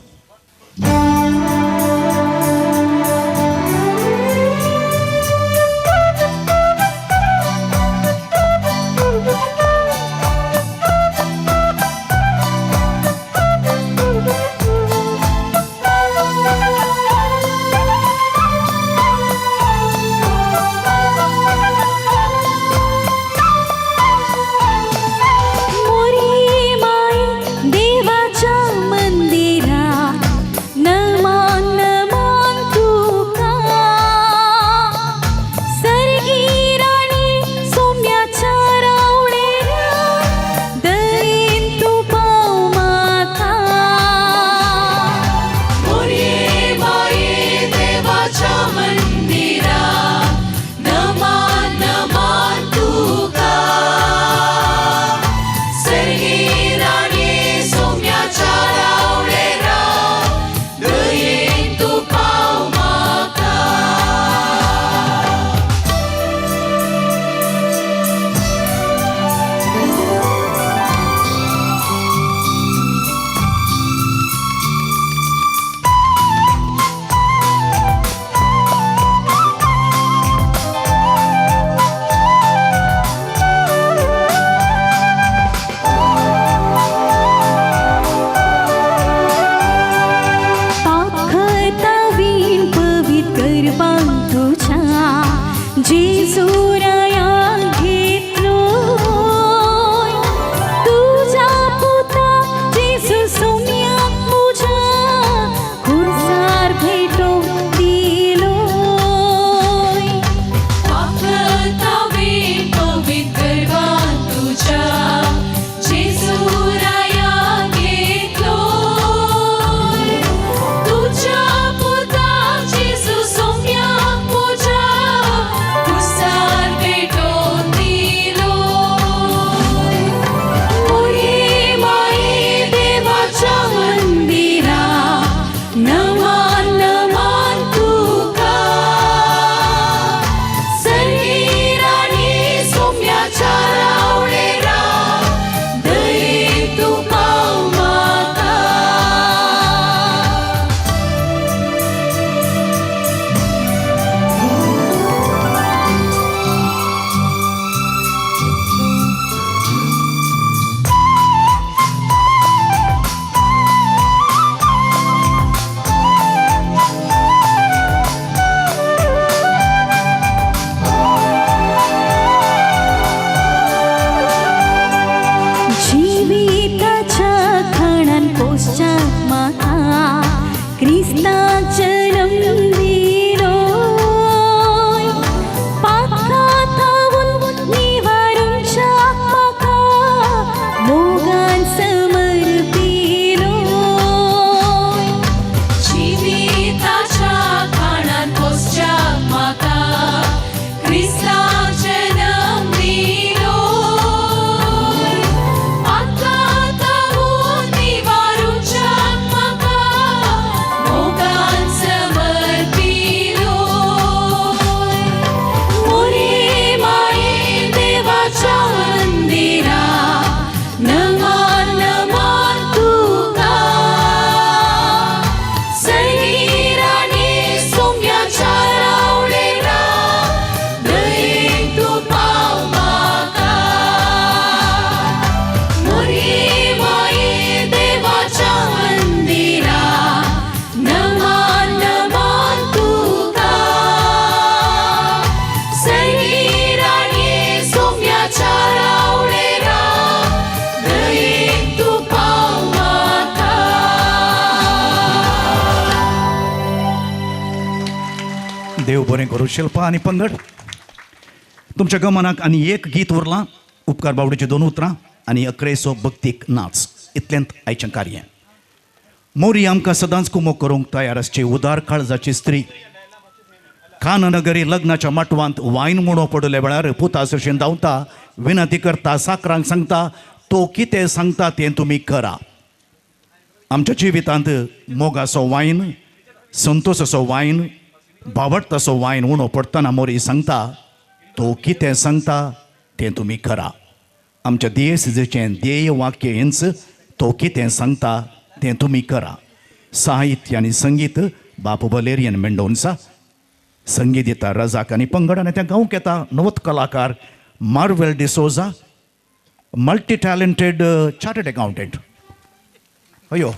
Speaker 2: मोरी माई देवाच्या मंदिरात नमान नमान तुका सर्गी राणी सोम्याच्या रावळेरा दयेन तू पाव माका
Speaker 1: मोरये माये देवाच्या मंदिरा नमान नमान तुका सर्गी राणी सोम्याच्या रावळेरा दयेन तू पाव माका.
Speaker 2: पाखतावीन पवित्र पान तुझ्या जेजुराया घेतलोय तुझ्या पुता जेजू सोम्याक मुझ्या खुर्सार भेटो दिलोय
Speaker 1: पाखतावीन पवित्रवान तुझ्या जेजुराया घेतलोय तुझ्या पुता जेजू सोम्याक मुझ्या खुर्सार
Speaker 3: देव बरें करूं. शिल्पा आनी पंगड तुमच्या गमनाक आनी एक गीत उरलां. उपकार बावडीची 2 उतरां आनी 11 भक्तीक नाच इतलेंत आयचें कार्य. मोरी आमकां सदांच कुमोग करूंक तयार आसची उदार काळजाची स्त्री. काननगरी लग्नाच्या माटवांत वायन म्हणो पडले वेळार पुता सरशेन धांवता विनंती करता साकरांक सांगता तो कितें सांगता तें तुमी करा. आमच्या जिवितांत मोगाचो वायन संतोश असो वायन बावट तसो वायन उणो पडटना मोरी सांगता तो कितें सांगता तें तुमी करा. आमच्या दियेसिजेचें ध्येय वाक्य हेंच तो कितें सांगता तें तुमी करा. साहित्य आनी संगीत बाप वलेरियन मेंडोन्सा. संगीत दिता रजाक आनी पंगड आनी त्या गांवक येता नवत कलाकार marvel D'Souza multi talented chartered accountant. अयो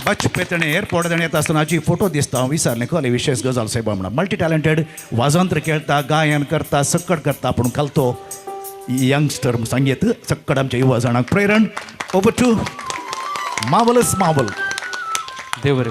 Speaker 3: बच पेतणे एअरपोर्ट येता आसतनाची फोटो दिसता हांव विचारलें खंय विशेष गजाल साहेब म्हणून. मल्टी टॅलेंटेड वाजंत्र खेळटा गायन करता सक्कड करता पूण घालतो यंगस्टर संगीत सक्कड आमच्या युवा जाणांक प्रेरण. Over to marvellous Marvel.
Speaker 6: देव रे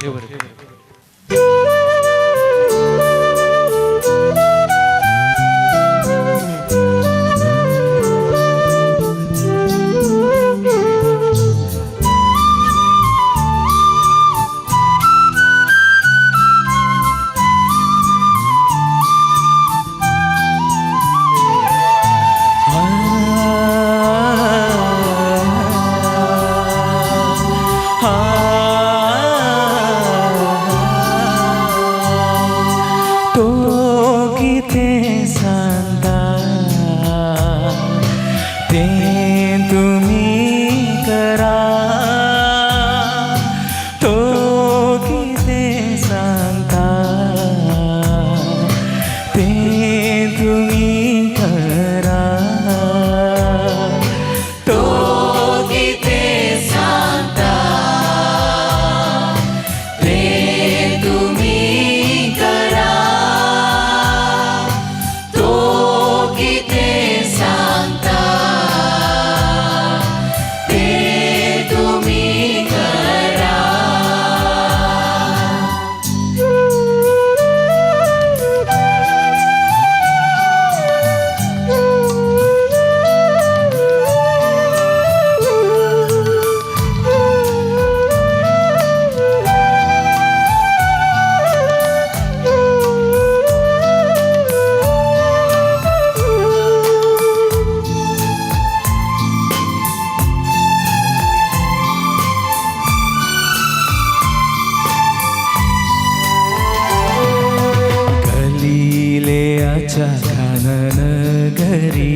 Speaker 7: घरी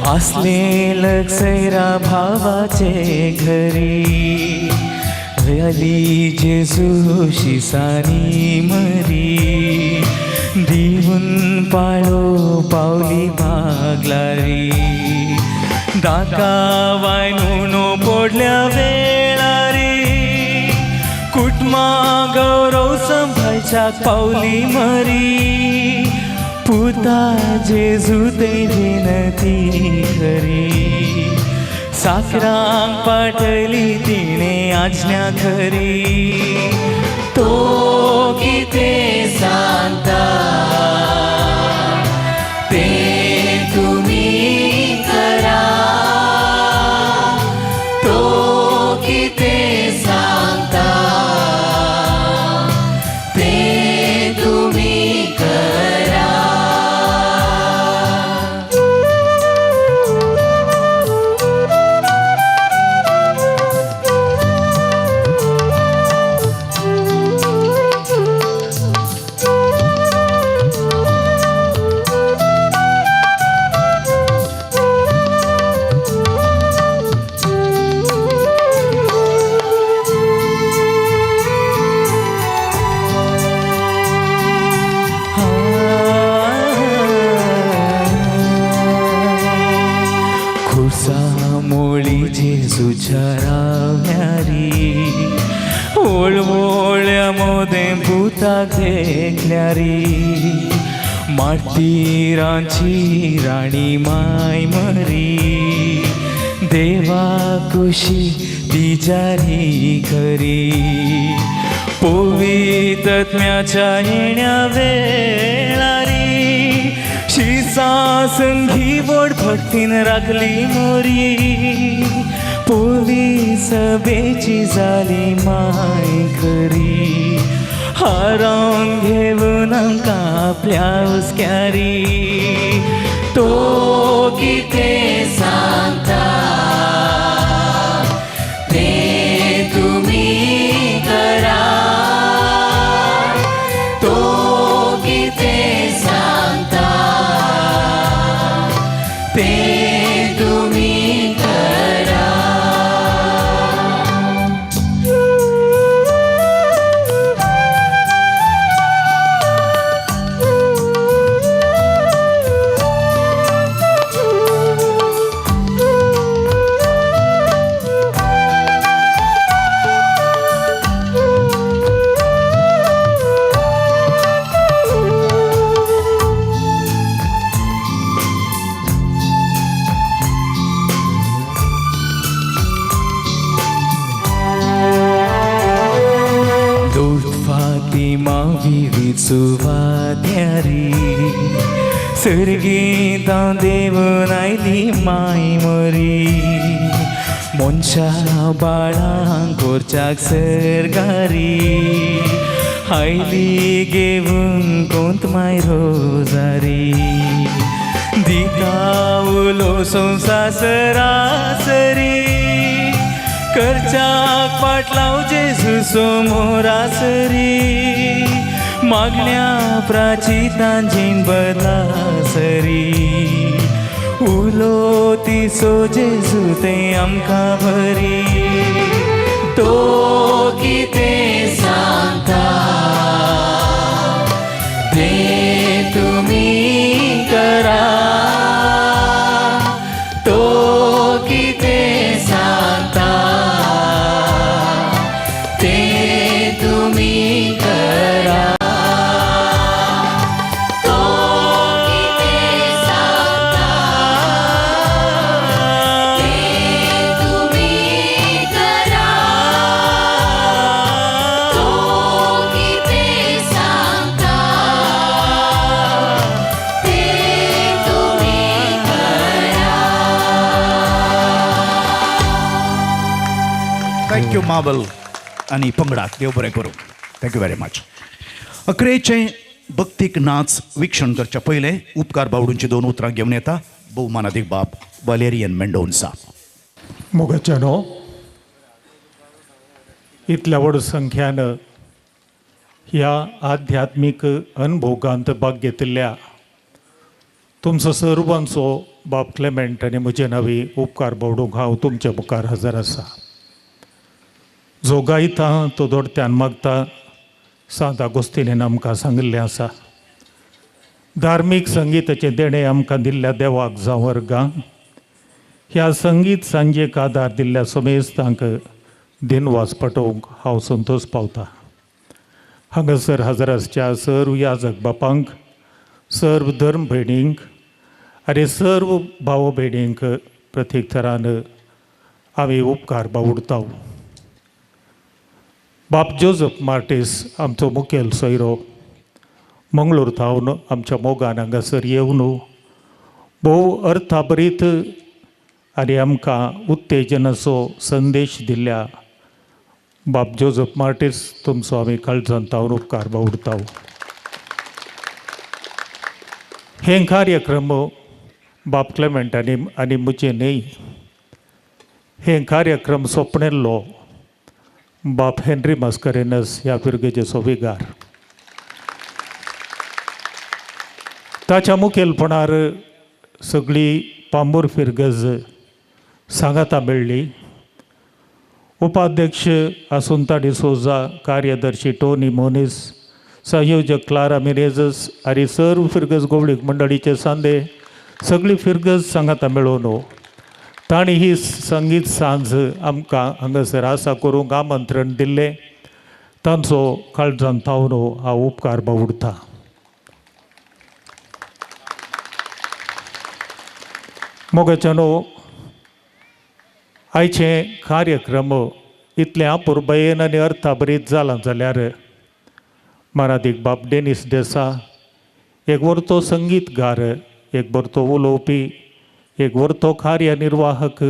Speaker 7: असले लक्षैरा भावाचे घरी भयली जेजू शिसानी मरी दिवून पाळो पावली भागलारी दाका वायनुनो पडल्या वेळारी कुटुंबा गौरव संभाळच्याक पावली मरी पुता जेजू ते विनती करी साकरांक पाठली तिणे आज्ञा खरी तो कितें सांगता तें तुमी करा तो कितें सांगता तें तुमी करा. ओळवोळ्या मोदें भुताक देखल्यारी मातीरांची राणी माय मरी देवा कुशी तिजारी करी पवित्रत्म्याच्या येण्या वेळारी शिसा संगी वड भक्तीन राखली मोरी पोवी सभेची जाली माय खरी हारांक घेवन आमकां आपल्या उस्क्यारी तो कितें सांगता तें तुमी करा तो कितें सांगता तें तुमी करा Fatima vive suvadyari Sergitan devon aili mai mori Moncha balang korchak sergari Aili gevun kont mai rosari Dikaulo sonsa sarasari करचाक पाटलाव जेजू समोर आसरी मागण्या प्राचितांचीन बदला सरी उलो तिसो जेजू ते आमकां भरी तो कितें सांगता तें तुमी करा तो कितें सांगता तें तुमी करा तो कितें सांगता तें तुमी करा तो कितें सांगता तें तुमी करा
Speaker 3: थँक्यू माबल आणि पंगडाक देव बरें करूं थँक्यू व्हेरी मच अकरेचे भक्तीक नाच विक्षण करच्या पयले उपकार बावडूंची दोन उतरां घेवन येता भोवमानादीक बाब वलेरियन मेंडोन्सा
Speaker 8: मोगाच्यानो इतल्या व्हड संख्यान ह्या आध्यात्मीक अनुभोगांत भाग घेतिल्ल्या तुमचो सर्वांचो बाब क्लेमेंट आनी म्हजे नवी उपकार बावडूंक हांव तुमच्या मुखार हजर आसा जो गायता तो दोडत्यान मागता सांत आगोस्तिनीन आमकां सांगिल्लें आसा धार्मीक संगीताचें देणें आमकां दिल्ल्या देवाक जावं वर्गां ह्या संगीत सांजेक आदार दिल्ल्या समेस्तांक दिनवास पटोवंक हांव संतोश पावता हांगासर हजर आसच्या सर्व याजक बापांक सर्व धर्म भयणींक आनी सर्व भाव भयणींक प्रत्येक तरान आमी उपकार बावडटा बाप जोझफ मार्टीस आमचो मुखेल सोयरो मंगळूर थावन आमच्या मोगान हांगासर येवन भोव अर्थाभरीत आनी आमकां उत्तेजनाचो संदेश दिल्ल्या बाप जोझफ मार्टीस तुमचो आमी काळजांत थावन उपकार बावडटा हे कार्यक्रम बाप क्लेमेंट आनी म्हजे न्ही हे कार्यक्रम सोंपणेल्लो बाप हेनरी मास्करेनस ह्या पिरगेचे सोबीगार ताच्या मुखेलपणार सगळी पांबूर फिरगज सांगाता मेळ्ळी उपाध्यक्ष आसुंता डिसोजा कार्यदर्शी टोनी मोनीस संयोजक क्लारा मिरेजस आनी सर्व फिरगज गोवळीक मंडळीचे सांदे सगळी फिरगज सांगाता मेळोवन ताणी ही संगीत सांज आमकां हांगासर आसा करूंक आमंत्रण दिल्लें तांचो काळजांत थावन हांव उपकार बावडटा मोगाच्यानो आयचे कार्यक्रम इतलें अपुरबायेन आनी अर्थाबरीत जालां जाल्यार मराठीक बाब डेनिस देसा एक वरतो संगीतगार, एक बरतो उलोवपी, एक वरतो कार्यनिर्वाहक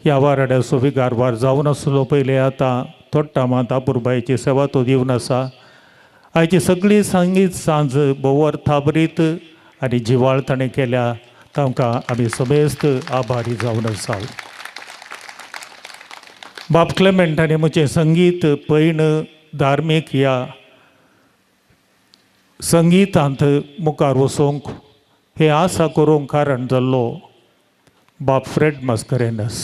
Speaker 8: ह्या वाराड्याचो बी कारभार जावन आसलो पयलीं. आतां थोड्या मात अपुरबायेची सेवा तो दिवन आसा. आयची सगळी संगीत सांज भोव अर्थाबरीत आनी जिवाळ ताणें केल्या. तांकां आमी समेस्त आभारी जावन आसा. बाब क्लेमेंटानी म्हजें संगीत पैण धार्मीक ह्या संगीतांत मुखार वचोंक हे आसा करूंक कारण जाल्लो बाब फ्रेड मास्करेनस.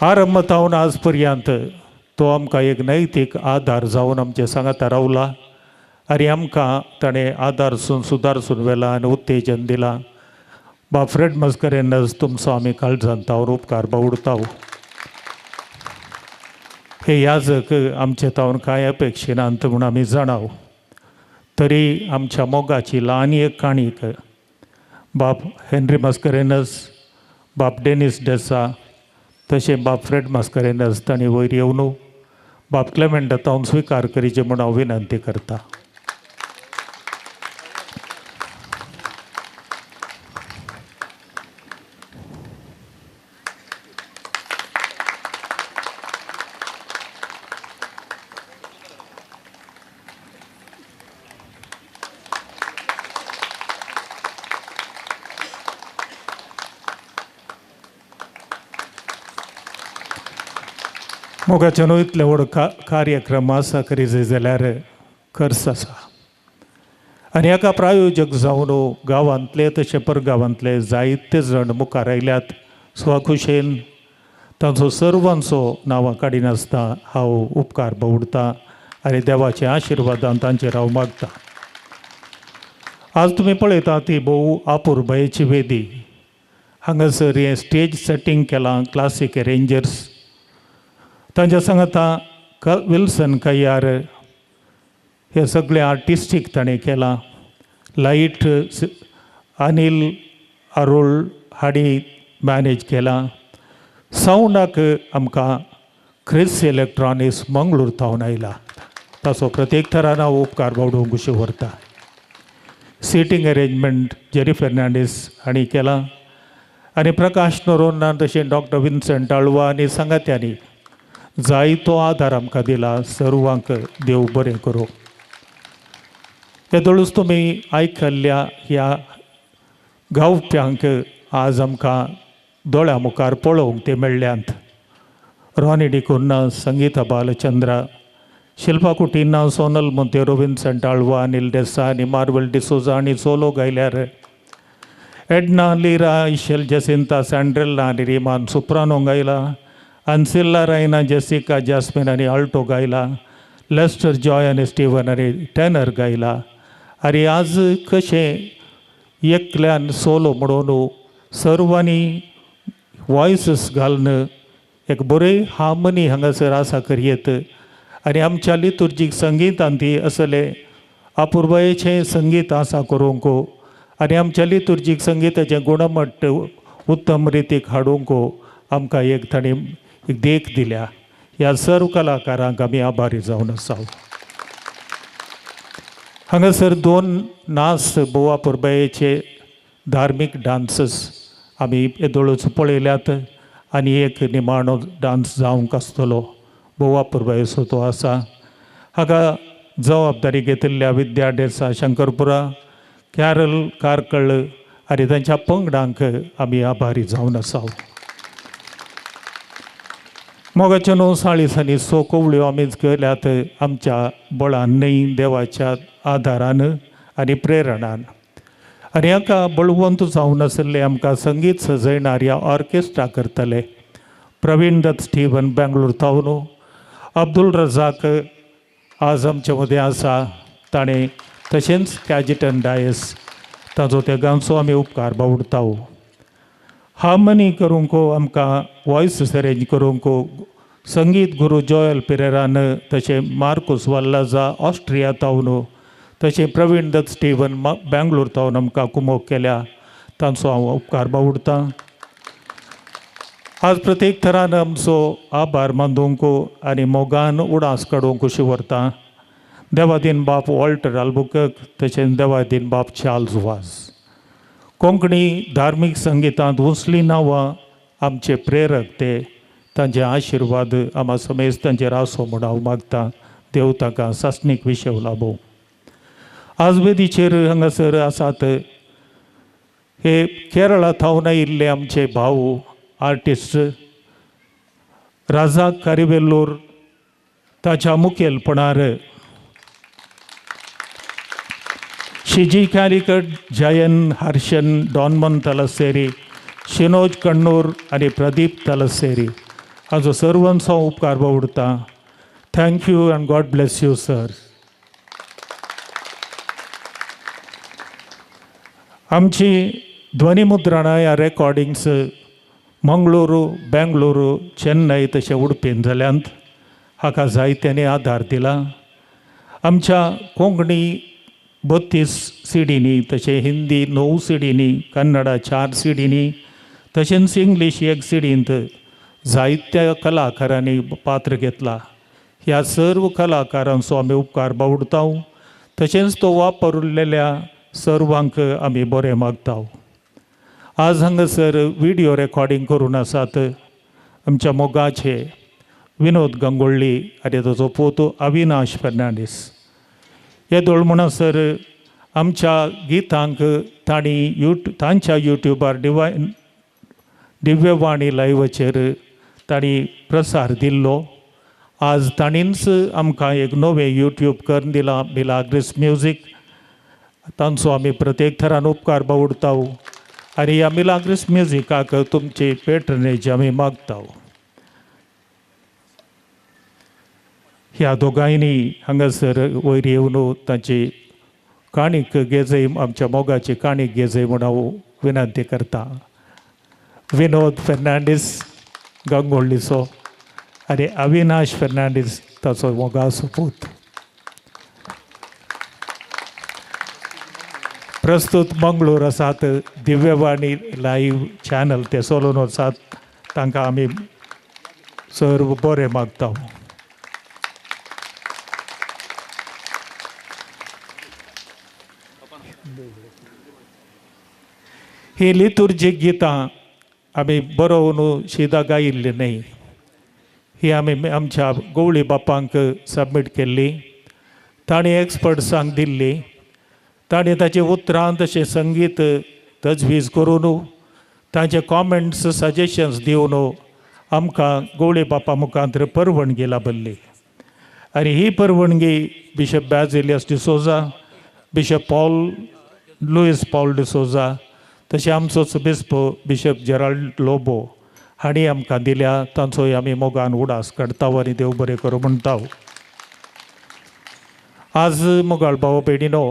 Speaker 8: आरंभ जावन आज पर्यंत तो आमकां एक नैतीक आधार जावन आमचे सांगाता रावला आनी आमकां ताणें आदारसून सुदारसून व्हेला आनी उत्तेजन दिलां. बाब फ्रेड मास्करेनस तुमचो आमी काळजांतावर उपकार बावडटाव. हे याजक आमचे तावन कांय अपेक्षिनांत म्हूण आमी जाणाव. तरी आमच्या मोगाची ल्हान एक काणीक बाब हेनरी मास्करेनस, बाब डेनिस डेसा तशें बाब फ्रेड मास्करेनस तांणी वयर येवन बाब क्लेमेंट तावन स्विकार करीचे म्हूण हांव विनंती करतां. मोगाच्यान इतले व्हड कार्यक्रम आसा करीत जाल्यार खर्च आसा. आनी हाका प्रायोजक जावन गांवांतले तशें परगांवांतले जायते जण मुखार आयल्यात. स्वखुशेन तांचो सर्वांचो नांवां काडिनासतना हांव उपकार बावडतां आनी देवाच्या आशिर्वादान तांचेर हांव मागतां. आज तुमी पळयता ती भोव अपुरबायेची वेदी. हांगासर हें स्टेज सेटींग केलां क्लासीक एरेंजर्स. तांच्या सांगाता विल्सन कयार हे सगळे आर्टिस्टीक ताणें केलां. लायट अनिल अरुळ हांणी मॅनेज केलां. सावंडाक आमकां क्रिस इलेक्ट्रॉनिक्स मंगळूर थावन आयला. ताचो प्रत्येक तरान हांव उपकार बावडूंक कुशी व्हरतां. सिटींग अरेंजमेंट जेरी फेर्नांडीस हांणी केलां आनी प्रकाश नोरोन्ना तशें डॉक्टर विन्संट आळवा आनी सांगात्यांनी जायतो आदार आमकां दिला. सर्वांक देव बरें करूं. येदोळूच तुमी आयकल्ल्या ह्या गावप्यांक आज आमकां दोळ्या मुखार पळोवंक ते मेळ्ळ्यांत. रॉनी डिकुन्ना, संगीता बालचंद्रा, शिल्पा कुटिन्ना, सोनल मोंतेरो, विन्संट आळवा, अनिल डेसा आनी मार्वल डिसोजा हांणी सोलो गायल्यार. एडना, लिरा, इशेल, जसिंता, सँड्रेला आनी रिमान सुप्रानो गायला. अन्सिल्ला, रायना, जेसिका, जॅस्मिन आनी आल्टो गायला. लेस्टर, जॉय आनी स्टीवन आनी टेनर गायला. आनी आज कशें एकल्यान सोलो म्हणून सर्वांनी वॉयसीस घालून एक बरी हार्मनी हांगासर आसा करियेत. आनी आमच्या लितुर्जीक संगीतांत ती असले अपुरबायेचें संगीत आसा करूंक आनी आमच्या लितुर्जीक संगीताचें गुणमट्ट उत्तम रितीक हाडूंक आमकां एक ताणें एक देख दिल्या. ह्या सर्व कलाकारांक आमी आभारी जावन आसा. हांगासर 2 नाच बोवा पुरबायेचे धार्मीक डान्सस आमी येदोळूच पळयल्यात आनी एक निमाणो डान्स जावंक आसतलो बोवा पुरबायेचो तो आसा. हाका जबाबदारी घेतिल्ल्या विद्या डेसा शंकरपुरा, कॅरल कारकळ आनी तांच्या पंगडांक आमी आभारी जावन आसा. मोगाच्या 9 साळीसांनी कवळ्यो आमीच केल्यात आमच्या बळान न्ही देवाच्या आदारान आनी प्रेरणान. आनी हाका बळवंत जावन आसले आमकां संगीत सजयणार ह्या ऑर्केस्ट्रा करतले प्रवीण दत्त स्टीवन बेंगळूर थावन. अब्दुल रजाक आज आमचे मदें आसा. ताणें तशेंच कॅजिटन डायस ताचो त्या गांवचो आमी उपकार बावडटा. हार्मनी करूंक आमकां वॉयस अरेंज करूंक संगीत गुरू जॉयल पेरेरान, तशें मार्कुस वाल्लाजा ऑस्ट्रिया थावन, तशें प्रवीण दत्त स्टीवन बेंगळूर थावन आमकां कुमोग केल्या. तांचो हांव उपकार बावडतां. आज प्रत्येक थरान आमचो आभार मानूंक आनी मोगान उडास काडूंक कशी व्हरता देवादीन बाप वॉल्टर आल्बुकर्क तशेंच देवादीन बाप चार्ल्स वाज. कोंकणी धार्मीक संगीतांत उसलीं नांवां आमचे प्रेरक ते तांचे आशिर्वाद आम्हा समेज तांचेर आसो म्हूण हांव मागतां. देव ताका सासणीक विशव लाभो. आज वेदीचेर हांगासर आसात हे केरळा थावन आयिल्ले आमचे भाऊ आर्टिस्ट राजा कारिवेल्लोर ताच्या मुखेलपणार शिजी कालिकट जयन हर्षन डॉनमन तलसेरी शिनोज कण्णूर आनी प्रदीप तलसेरी हाजो सर्वांचो उपकार बावडटा. Thank you and God bless you sir. आमची ध्वनिमुद्रणां ह्या रेकॉर्डिंग्स मंगळूरू बेंगळूरू चेन्नई तशें उडपीन जाल्यांत हाका जायत्यांनी आदार दिला. आमच्या कोंकणी 32 सिडींनी तशें हिंदी 9 सिडींनी कन्नडा 4 सिडींनी तशेंच इंग्लीश 1 सिडींत जायत्या कलाकारांनी पात्र घेतला. ह्या सर्व कलाकारांचो आमी उपकार बावडटा. तशेंच तो वापरलेल्या सर्वांक आमी बरें मागता. आज हांगासर व्हिडिओ रेकॉर्डिंग करून आसात आमच्या मोगाचे विनोद गंगोळ्ळी आनी ताचो पोतो अविनाश फेर्नांडीस. हे दोळमणासर आमच्या गितांक तांणी तांच्या युट्यूबार दिव्यवाणी लायव्हचेर तांणी प्रसार दिल्लो. आज तांणीच आमकां एक नवें यूट्यूब करून दिलां मिलाग्रिस म्युजीक. तांचो आमी प्रत्येक थरान उपकार बावडटा आनी ह्या मिलाग्रिस म्युजिकाक तुमची पेट्रनेज आमी मागता. ह्या दोगांयनी हांगासर वयर येवन तांची काणीक गेजय आमच्या मोगाची काणीक गेजय म्हूण हांव विनंती करता. विनोद फेर्नांडीस गंगोळ्ळीचो आनी अविनाश फेर्नांडीस ताचो मोगाचो पूत. प्रस्तुत मंगळूर आसात दिव्यवाणी लायव्ह चॅनल ते चलोवन वचात. तांकां आमी सर्व बरें मागता. ही लितुर्जीक गितां आमी बरोवन शिदा गायिल्ली न्ही. ही आमी आमच्या गवळी बापांक सबमीट केल्ली. ताणें एक्सपर्ट्सांक दिल्ली. ताणें ताचे उतरां तशें संगीत तजवीज करून तांचे कॉमेंट्स सजेशन्स दिवन आमकां गवळी बापा मुखांतर परवणगी लाभल्ली. आनी ही परवणगी bishop Basilius D'Souza, bishop Louis Paul D'Souza तशें आमचोच बिस्प बिशप जेराल्ड लोबो हांणी आमकां दिल्या. तांचोय आमी मोगान उडास काडटा आनी देव बरें करूं म्हणटा. आज मोगाळ भाव भयणीनो,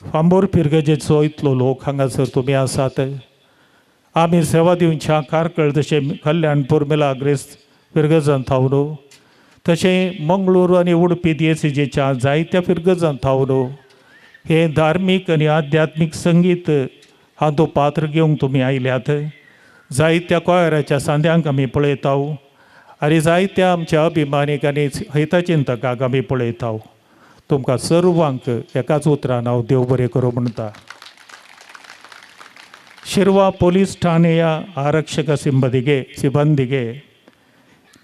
Speaker 8: फांबोर पिरगजेचो इतलो लोक हांगासर तुमी आसात. आमी सेवा दिवच्या कारकळ तशें कल्याणपूर मिलाग्रिस पिरगजान थावन तशें मंगळूर आनी उडपी दिएसीजेच्या जायत्या पिरगजान थावन हे धार्मीक आनी आध्यात्मीक संगीत हातूंत पात्र घेवंक तुमी आयल्यात. जायत्या कोयराच्या सांद्यांक आमी पळयता आनी जायत्या आमच्या अभिमानीक आनी हितचिंतकांक आमी पळयता. तुमकां सर्वांक एकाच उतरान हांव देव बरें करूं म्हणटा. ಶಿರ್ವಾ ಪೊಲೀಸ್ ಠಾಣೆಯ ಆರಕ್ಷಕ ಸಿಬ್ಬಂದಿಗೆ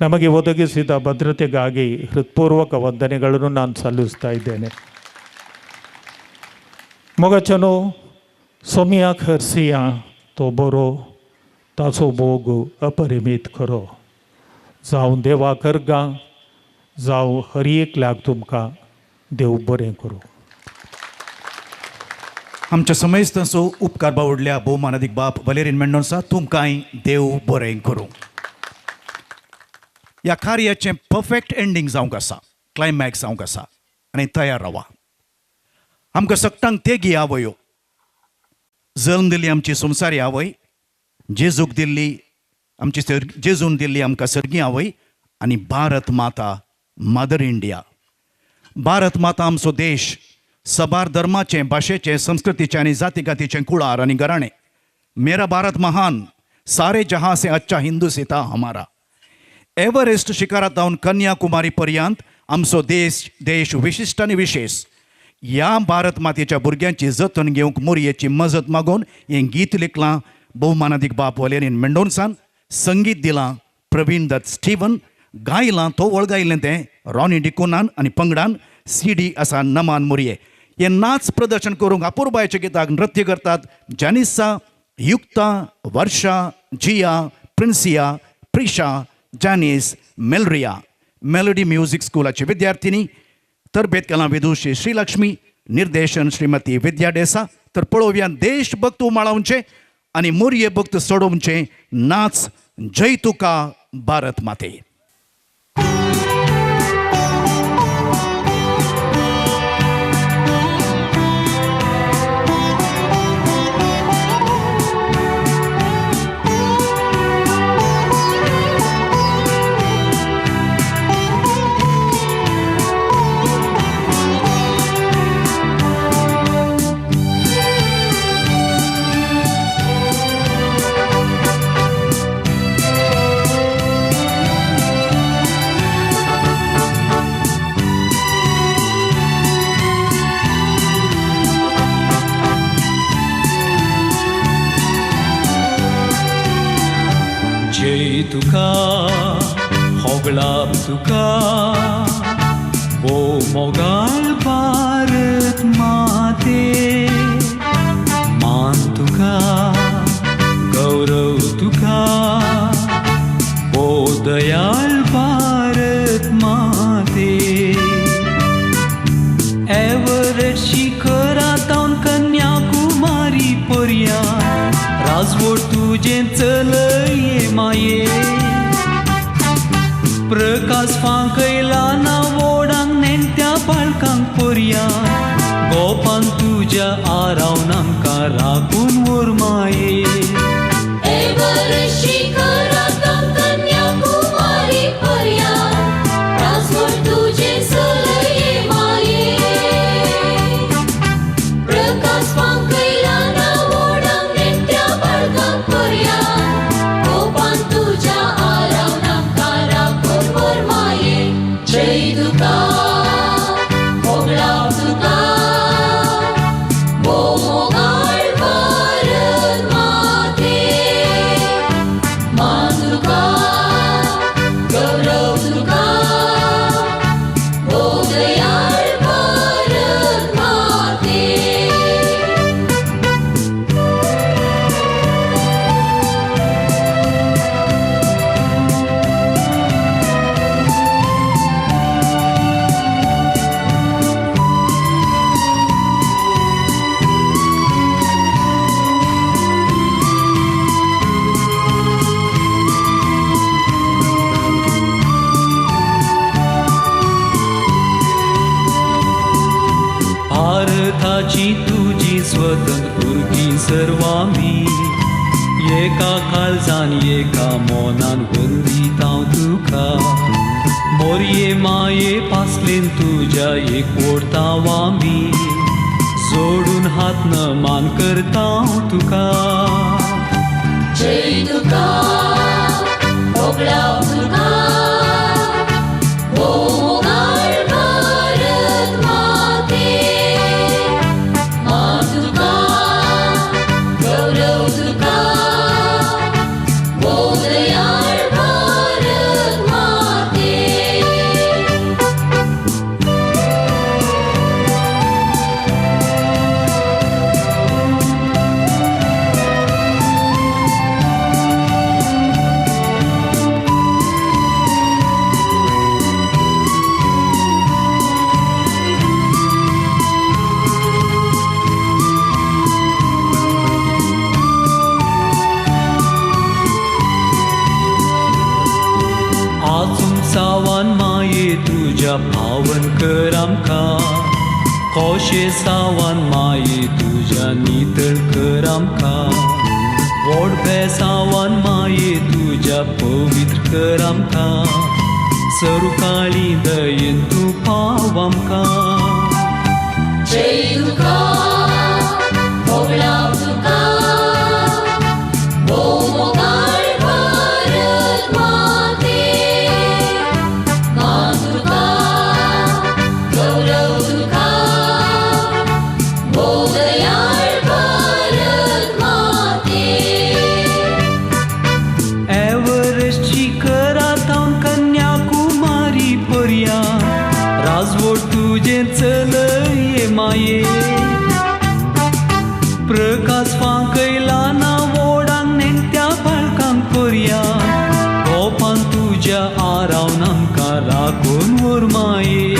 Speaker 8: ನಮಗೆ ಒದಗಿಸಿದ ಭದ್ರತೆಗಾಗಿ ಹೃತ್ಪೂರ್ವಕ ವಂದನೆಗಳನ್ನು ನಾನು ಸಲ್ಲಿಸ್ತಾ ಇದ್ದೇನೆ. ಮೊಗಚನು सोमिया खरसिया तो बरो ताचो मोग अपरिमीत खरो. जावं देवा करगा जावं हर एकल्याक तुमकां देव बरें करूं.
Speaker 3: आमच्या समेस्तांचो उपकार बावडल्या भोवमानादीक बाप वलेरीन मेंडोन्सा तुमकांय देव बरें करूं. ह्या कार्याचें परफेक्ट एंडींग जावंक आसा, क्लायमॅक्स जावंक आसा आनी तयार रावा. आमकां सगळ्यांक तेगी आवयो जल्म दिल्ली आमची संवसारी आवय, जेजूक दिल्ली आमची जेजून दिल्ली आमकां सर्गी आवय आनी भारत माता मदर इंडिया. भारत माता आमचो देश सबार धर्माचें, भाशेचें, संस्कृतीचें आनी जातीगातीचें कुळार आनी घराणें. मेरा भारत महान सारे जहां से अच्छा हिंदुस्ता हमारा. एव्हरेस्ट शिखरातावन कन्याकुमारी पर्यंत आमचो देश विशिश्ट आनी विशेष. ह्या भारत मातेच्या भुरग्यांची जतन घेवंक मोरयेची मजत मागून हें गीत लिखलां भोवमानादीक बाप वलेरीन मेंडोन्सान. संगीत दिलां प्रवीण दत्त स्टीवन. गायलां तो वळगायिल्लें तें रॉनी डिकोनान आनी पंगडान CD आसा नमान मोरये. हे नाच प्रदर्शन करूंक अपूर्बायेच्या गिताक नृत्य करतात जॅनिसा, युक्ता, वर्षा, जिया, प्रिन्सिया, प्रिशा, जॅनिस, मेलरिया. मेलोडी म्युझिक स्कुलाची विद्यार्थिनी. तरबेत केलां विदुशी श्रीलक्ष्मी. निर्देशन श्रीमती विद्या देसा. तर पळोवया देशभक्त उमाळावचे आनी मोरये भक्त सोडोवचे नाच जय तुका भारत माते.
Speaker 9: जय तुका होगळाप तुका ओ मोगाळ भारत माते. मान तुका गौरव तुका ओ दयाळ भारत माते. एव्हरेस्ट शिखरातावन कन्याकुमारी पर्यंत राजवट तुजें चलये माये. प्रकाश फांकयला ना वोडांक नेण्ट्या बाळकांक पर्यंत गोपान तुज्या आरावन आमकां राखून व्हर माये.
Speaker 1: एव्हरेस्ट शिखरातावन कन्याकुमारी पर्यंत राजवट तुजे चलये माये. प्रकाश फांकयला ना वोडांक नेण्ट्या बाळकांक पर्यंत गोपान तुज्या आरावन आमकां राखून व्हर माये. जय तुका होगळाव तुका ओ मोगाळ भारत माते. मान तुका गौरव तुका ओ दयाळ भारत माते.
Speaker 9: भारताची तुजी स्वतंत्र भुरगीं सर्वांमी. एका काळजान एका मोनान वंदीत हांव तुका. मोरये माये पासलेन तुज्या एकवटाव आमी. जोडून हात नमान करता हांव तुका.
Speaker 1: जय तुका होगळाव तुका ओ मोगाळ भारत माते. मान तुका गौरव तुका ओ दयाळ भारत माते.
Speaker 9: आजून सावन माये तुज्या पावन कर आमकां. खोशे सावन माये तुज्या नितळ कर आमकां. व्हडपे सावन माये तुज्या पवित्र कर आमकां. सरुकाळी दयेन तूं पाव आमकां.
Speaker 1: जय तुका होगळाव तुका ओ मोगाळ
Speaker 9: तुज्या आरावन आमकां राखून उर माये